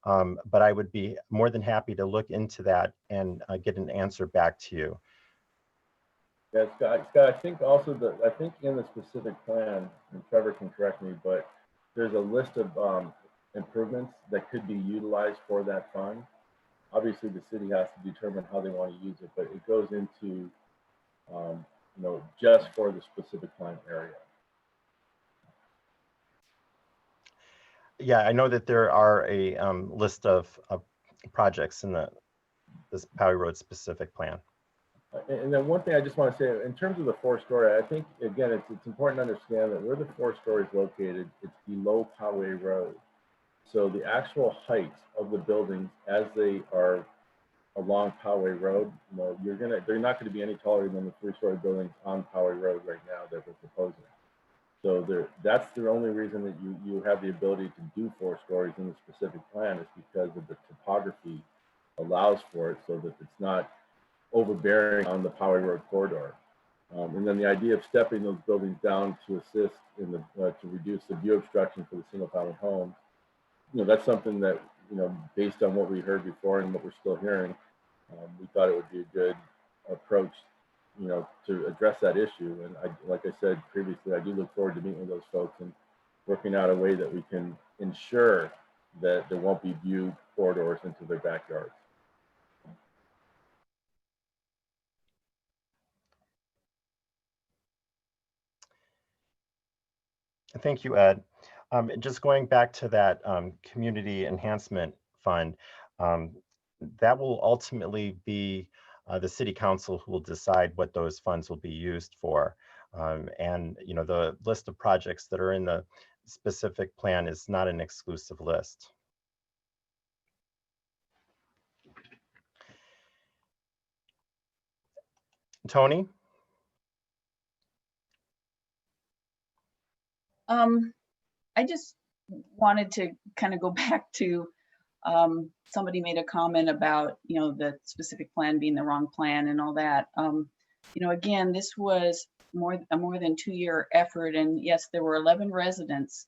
S1: But I would be more than happy to look into that and get an answer back to you.
S2: Yeah, Scott, I think also I think in the specific plan, and Trevor can correct me, but there's a list of improvements that could be utilized for that fund. Obviously, the city has to determine how they want to use it, but it goes into, you know, just for the specific plan area.
S1: Yeah, I know that there are a list of projects in this Poway Road Specific Plan.
S2: And then one thing I just want to say, in terms of the 4-story, I think, again, it's important to understand that where the 4-story is located, it's below Poway Road. So the actual height of the buildings as they are along Poway Road, you know, they're not going to be any taller than the 3-story buildings on Poway Road right now that we're proposing. So that's the only reason that you have the ability to do 4 stories in the specific plan, is because of the topography allows for it, so that it's not overbearing on the Poway Road corridor. And then the idea of stepping those buildings down to assist in to reduce the view obstruction for the single family homes, you know, that's something that, you know, based on what we heard before and what we're still hearing, we thought it would be a good approach, you know, to address that issue. And like I said previously, I do look forward to meeting with those folks and working out a way that we can ensure that there won't be view corridors into their backyards.
S1: Thank you, Ed. Just going back to that community enhancement fund, that will ultimately be the city council who will decide what those funds will be used for. And, you know, the list of projects that are in the specific plan is not an exclusive list. Tony?
S14: I just wanted to kind of go back to, somebody made a comment about, you know, the specific plan being the wrong plan and all that. You know, again, this was a more than 2-year effort, and yes, there were 11 residents,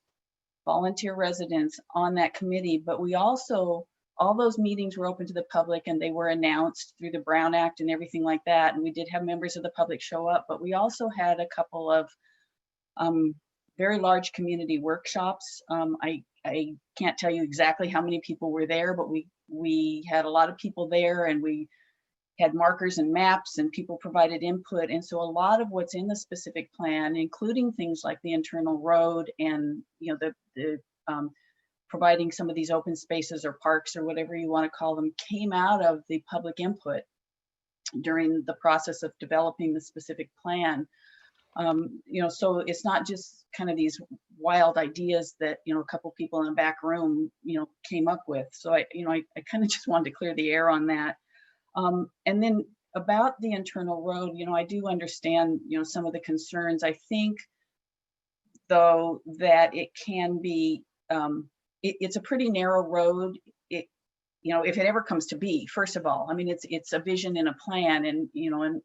S14: volunteer residents on that committee, but we also all those meetings were open to the public and they were announced through the Brown Act and everything like that. And we did have members of the public show up, but we also had a couple of very large community workshops. I can't tell you exactly how many people were there, but we had a lot of people there, and we had markers and maps, and people provided input. And so a lot of what's in the specific plan, including things like the internal road and, you know, the providing some of these open spaces or parks or whatever you want to call them, came out of the public input during the process of developing the specific plan. You know, so it's not just kind of these wild ideas that, you know, a couple people in the back room, you know, came up with. So I kind of just wanted to clear the air on that. And then about the internal road, you know, I do understand, you know, some of the concerns. I think, though, that it can be, it's a pretty narrow road. It, you know, if it ever comes to be, first of all, I mean, it's a vision and a plan, and, you know,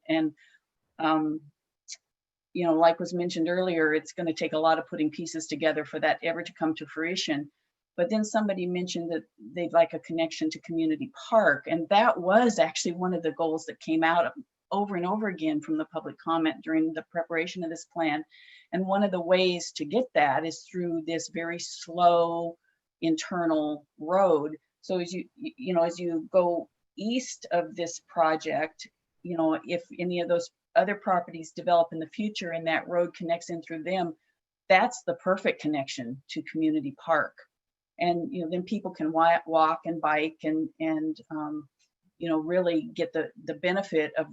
S14: you know, like was mentioned earlier, it's going to take a lot of putting pieces together for that ever to come to fruition. But then somebody mentioned that they'd like a connection to community park. And that was actually one of the goals that came out over and over again from the public comment during the preparation of this plan. And one of the ways to get that is through this very slow internal road. So as you know, as you go east of this project, you know, if any of those other properties develop in the future and that road connects in through them, that's the perfect connection to community park. And, you know, then people can walk and bike and you know, really get the benefit of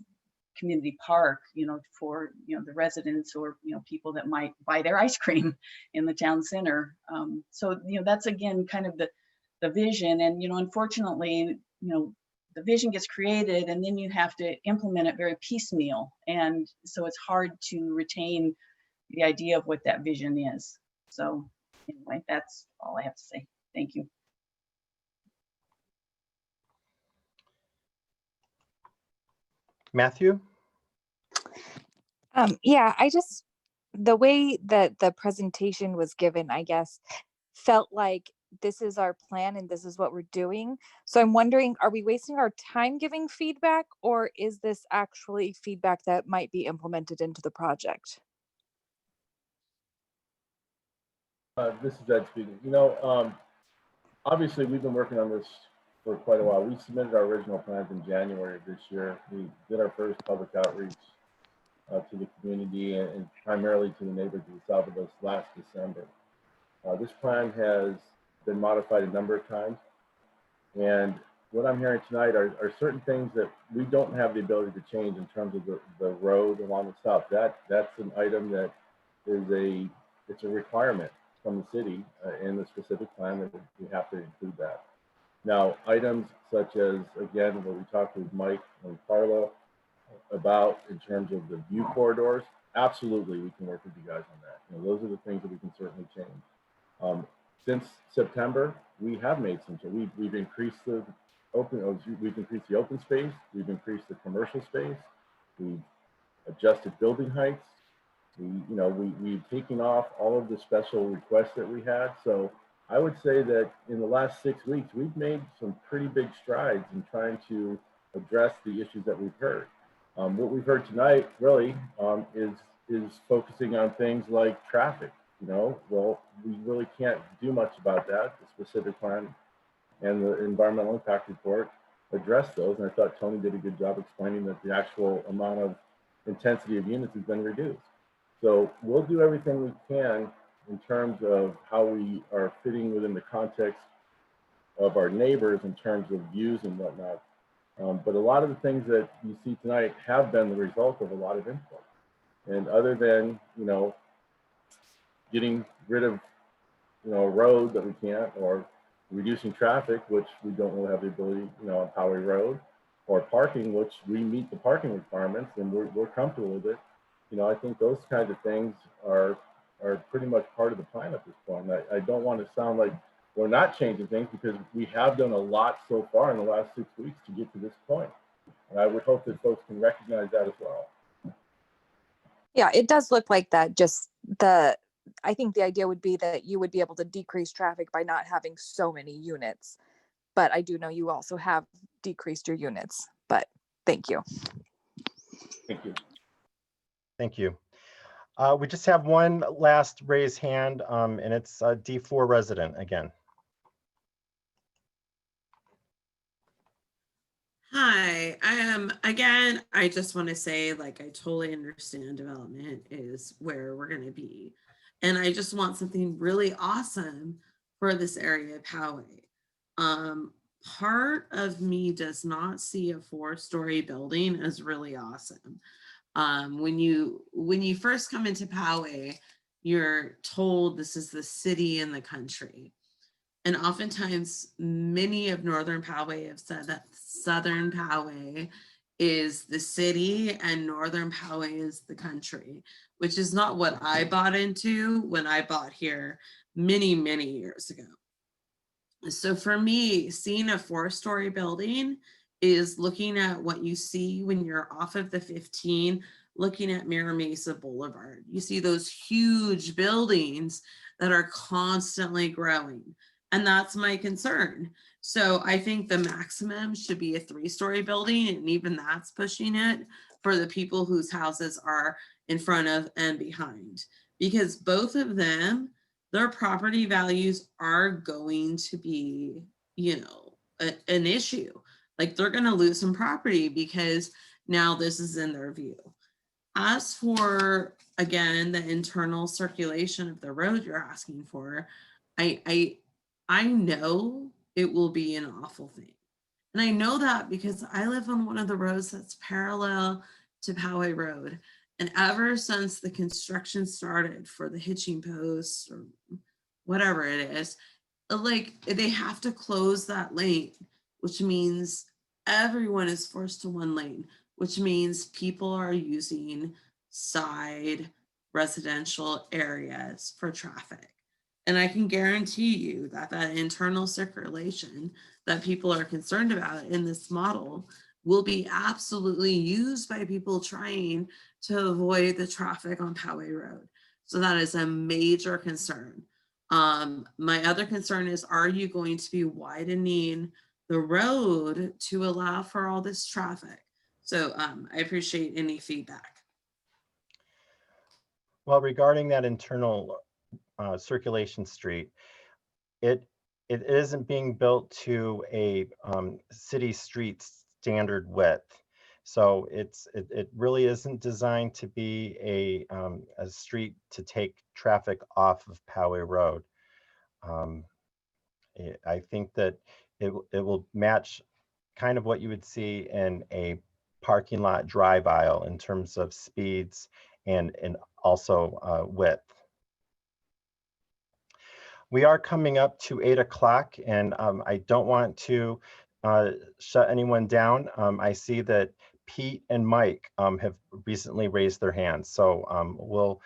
S14: community park, you know, for, you know, the residents or, you know, people that might buy their ice cream in the town center. So, you know, that's again kind of the vision. And, you know, unfortunately, you know, the vision gets created and then you have to implement it very piecemeal. And so it's hard to retain the idea of what that vision is. So anyway, that's all I have to say. Thank you.
S1: Matthew?
S11: Yeah, the way that the presentation was given, I guess, felt like this is our plan and this is what we're doing. So I'm wondering, are we wasting our time giving feedback, or is this actually feedback that might be implemented into the project?
S2: This is Ed speaking. You know, obviously we've been working on this for quite a while. We submitted our original plans in January of this year. We did our first public outreach to the community and primarily to the neighbors to the south of us last December. This plan has been modified a number of times, and what I'm hearing tonight are certain things that we don't have the ability to change in terms of the road along the south. That's an item that is it's a requirement from the city in the specific plan that we have to include that. Now, items such as, again, what we talked with Mike and Carla about in terms of the view corridors, absolutely we can work with you guys on that. You know, those are the things that we can certainly change. Since September, we have made some changes. We've increased the open space, we've increased the commercial space, we've adjusted building heights. We've taken off all of the special requests that we had. So I would say that in the last 6 weeks, we've made some pretty big strides in trying to address the issues that we've heard. What we've heard tonight really is focusing on things like traffic. You know, well, we really can't do much about that. The specific plan and the environmental impact report address those. And I thought Tony did a good job explaining that the actual amount of intensity of units has been reduced. So we'll do everything we can in terms of how we are fitting within the context of our neighbors in terms of views and whatnot. But a lot of the things that you see tonight have been the result of a lot of input. And other than, you know, getting rid of, you know, a road that we can't, or reducing traffic, which we don't really have the ability, you know, on Poway Road, or parking, which we meet the parking requirements and we're comfortable with it. You know, I think those kinds of things are pretty much part of the plan at this point. I don't want to sound like we're not changing things, because we have done a lot so far in the last 6 weeks to get to this point. And I would hope that folks can recognize that as well.
S11: Yeah, it does look like that. I think the idea would be that you would be able to decrease traffic by not having so many units. but I do know you also have decreased your units, but thank you.
S2: Thank you.
S1: Thank you. We just have one last raised hand, and it's a D4 resident again.
S6: Hi, again, I just want to say, like, I totally understand development is where we're going to be. And I just want something really awesome for this area of Poway. Part of me does not see a 4-story building as really awesome. When you first come into Poway, you're told this is the city in the country. And oftentimes, many of Northern Poway have said that Southern Poway is the city and Northern Poway is the country, which is not what I bought into when I bought here many, many years ago. So for me, seeing a 4-story building is looking at what you see when you're off of the 15, looking at Mira Mesa Boulevard. You see those huge buildings that are constantly growing. And that's my concern. So I think the maximum should be a 3-story building, and even that's pushing it for the people whose houses are in front of and behind, because both of them, their property values are going to be, an issue. Like, they're going to lose some property because now this is in their view. As for, again, the internal circulation of the road you're asking for, I know it will be an awful thing. And I know that because I live on one of the roads that's parallel to Poway Road. And ever since the construction started for the hitching posts or whatever it is, like, they have to close that lane, which means everyone is forced to one lane, which means people are using side residential areas for traffic. And I can guarantee you that that internal circulation that people are concerned about in this model will be absolutely used by people trying to avoid the traffic on Poway Road. So that is a major concern. My other concern is, are you going to be widening the road to allow for all this traffic? So I appreciate any feedback.
S1: Well, regarding that internal circulation street, it isn't being built to a city street standard width. So it really isn't designed to be a street to take traffic off of Poway Road. I think that it will match kind of what you would see in a parking lot drive aisle in terms of speeds and also width. We are coming up to 8 o'clock, and I don't want to shut anyone down. I see that Pete and Mike have recently raised their hands. So we'll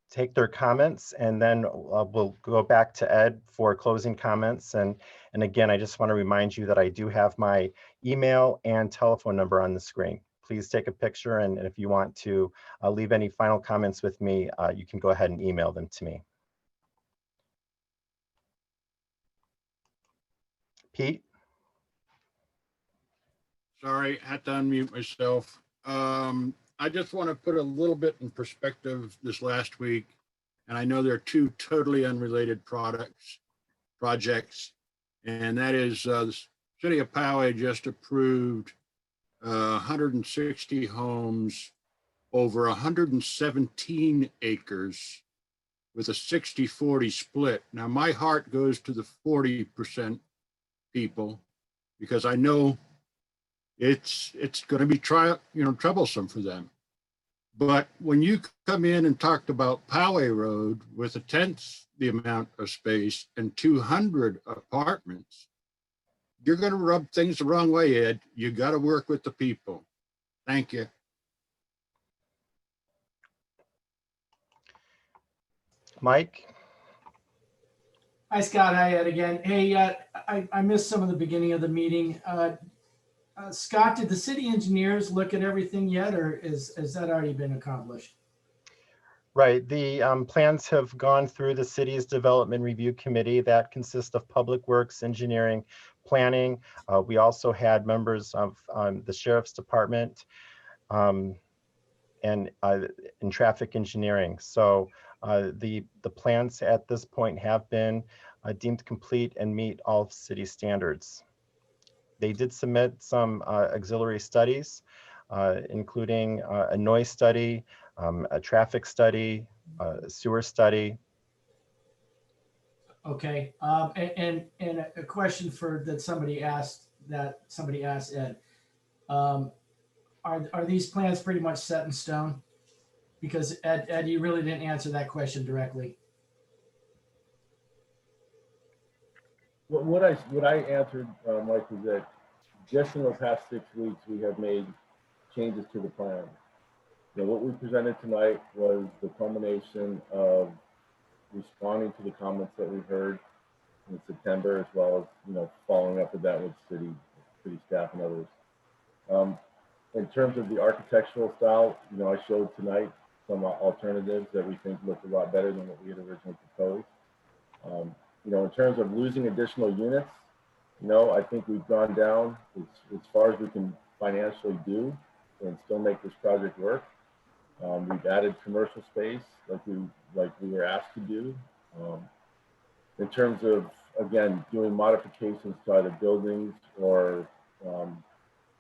S1: take their comments, and then we'll go back to Ed for closing comments. And again, I just want to remind you that I do have my email and telephone number on the screen. Please take a picture, and if you want to leave any final comments with me, you can go ahead and email them to me. Pete?
S10: Sorry, had to unmute myself. I just want to put a little bit in perspective this last week. And I know there are two totally unrelated projects. And that is the city of Poway just approved 160 homes over 117 acres with a 60-40 split. Now, my heart goes to the 40% people, because I know it's going to be troublesome for them. But when you come in and talked about Poway Road with a tenth the amount of space and 200 apartments, you're going to rub things the wrong way, Ed. You got to work with the people. Thank you.
S1: Mike?
S8: Hi, Scott. Hi, Ed again. Hey, I missed some of the beginning of the meeting. Scott, did the city engineers look at everything yet, or is that already been accomplished?
S1: Right. The plans have gone through the city's development review committee that consists of public works, engineering, planning. We also had members of the sheriff's department and traffic engineering. So the plans at this point have been deemed complete and meet all city standards. They did submit some auxiliary studies, including a noise study, a traffic study, a sewer study.
S8: Okay, and a question that somebody asked Ed. Are these plans pretty much set in stone? Because Ed, you really didn't answer that question directly.
S2: What I answered, Mike, is that just in the past 6 weeks, we have made changes to the plan. You know, what we presented tonight was the culmination of responding to the comments that we heard in September, as well as, you know, following up with that with city staff and others. In terms of the architectural style, you know, I showed tonight some alternatives that we think look a lot better than what we had originally proposed. You know, in terms of losing additional units, you know, I think we've gone down as far as we can financially do and still make this project work. We've added commercial space like we were asked to do. In terms of, again, doing modifications to either buildings or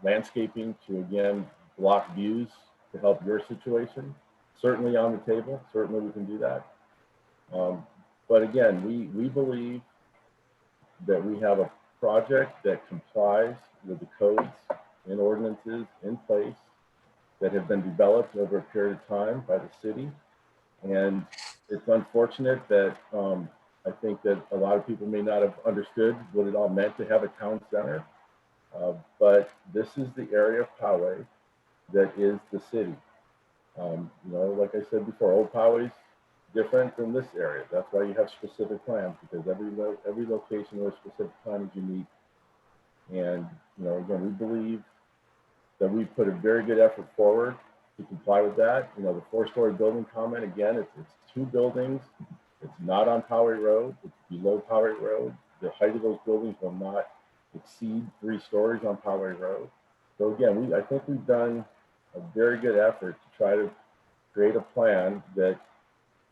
S2: landscaping to, again, block views to help your situation, certainly on the table, certainly we can do that. But again, we believe that we have a project that complies with the codes and ordinances in place that have been developed over a period of time by the city. And it's unfortunate that I think that a lot of people may not have understood what it all meant to have a town center. But this is the area of Poway that is the city. You know, like I said before, Old Poway's different than this area. That's why you have specific plans, because every location or specific plan is unique. And, you know, again, we believe that we've put a very good effort forward to comply with that. You know, the 4-story building comment, again, it's 2 buildings. It's not on Poway Road. It's below Poway Road. The height of those buildings will not exceed 3 stories on Poway Road. So again, I think we've done a very good effort to try to create a plan that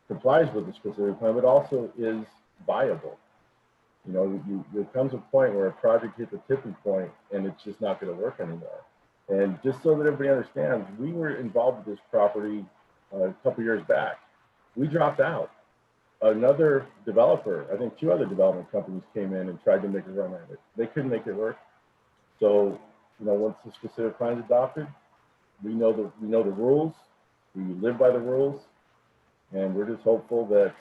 S2: complies with the specific plan, but also is viable. You know, there comes a point where a project hits a tipping point and it's just not going to work anymore. And just so that everybody understands, we were involved with this property a couple years back. We dropped out. Another developer, I think 2 other development companies came in and tried to make a run at it. They couldn't make it work. So, you know, once the specific plan is adopted, we know the rules, we live by the rules, and we're just hopeful that,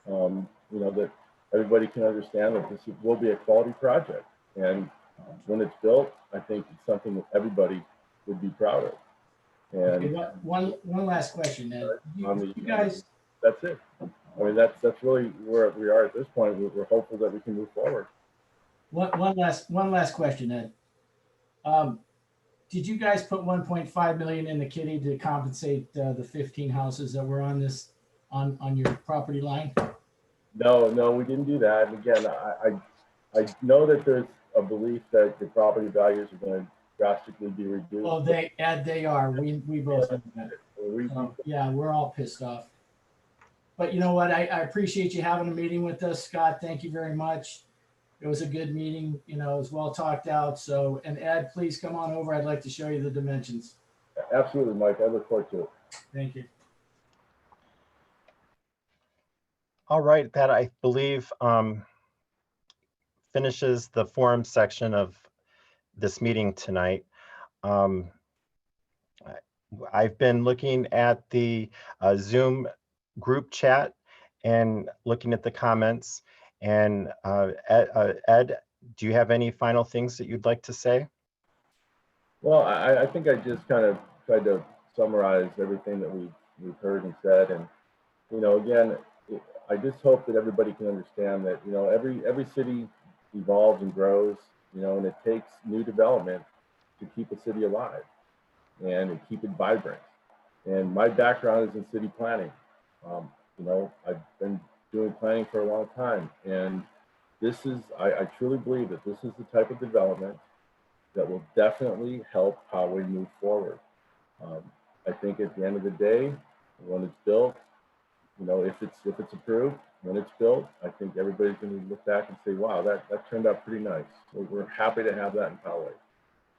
S2: you know, that everybody can understand that this will be a quality project. And when it's built, I think it's something that everybody would be proud of. And
S8: okay, one last question, Ed. You guys,
S2: that's it. I mean, that's really where we are at this point. We're hopeful that we can move forward.
S8: one last question, Ed. Did you guys put 1.5 million in the kitty to compensate the 15 houses that were on your property line?
S2: No, we didn't do that. And again, I know that there's a belief that the property values are going to drastically be reduced.
S8: Oh, they are. We both know that. Yeah, we're all pissed off. But you know what? I appreciate you having a meeting with us, Scott. Thank you very much. It was a good meeting. You know, it was well talked out. So, and Ed, please come on over. I'd like to show you the dimensions.
S2: Absolutely, Mike. I look forward to it.
S8: Thank you.
S1: All right, that I believe finishes the forum section of this meeting tonight. I've been looking at the Zoom group chat and looking at the comments. And Ed, do you have any final things that you'd like to say?
S2: Well, I think I just kind of tried to summarize everything that we've heard and said. And, you know, again, I just hope that everybody can understand that, you know, every city evolves and grows, you know, and it takes new development to keep a city alive and to keep it vibrant. And my background is in city planning. You know, I've been doing planning for a long time, and this is, I truly believe that this is the type of development that will definitely help Poway move forward. I think at the end of the day, when it's built, you know, if it's approved, when it's built, I think everybody's going to look back and say, wow, that turned out pretty nice. We're happy to have that in Poway.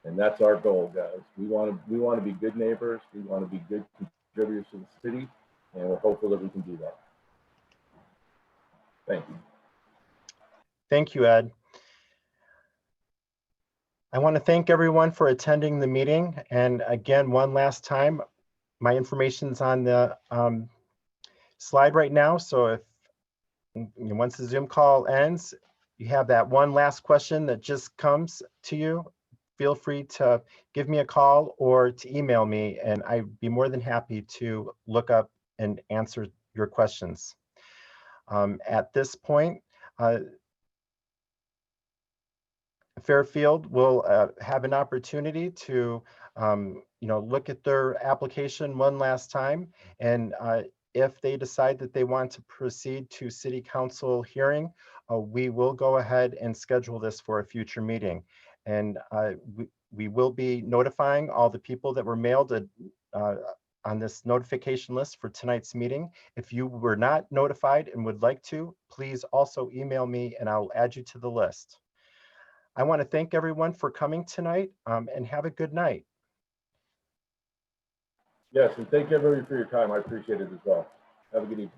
S2: And that's our goal, guys. We want to be good neighbors. We want to be good contributors to the city, and we're hopeful that we can do that. Thank you.
S1: Thank you, Ed. I want to thank everyone for attending the meeting. And again, one last time, my information's on the slide right now. So if once the Zoom call ends, you have that one last question that just comes to you, feel free to give me a call or to email me, and I'd be more than happy to look up and answer your questions. At this point, Fairfield will have an opportunity to look at their application one last time, and if they decide that they want to proceed to City Council hearing, we will go ahead and schedule this for a future meeting. And we will be notifying all the people that were mailed on this notification list for tonight's meeting. If you were not notified and would like to, please also email me and I'll add you to the list. I want to thank everyone for coming tonight, and have a good night.
S2: Yes, and thank you everybody for your time. I appreciate it as well. Have a good evening.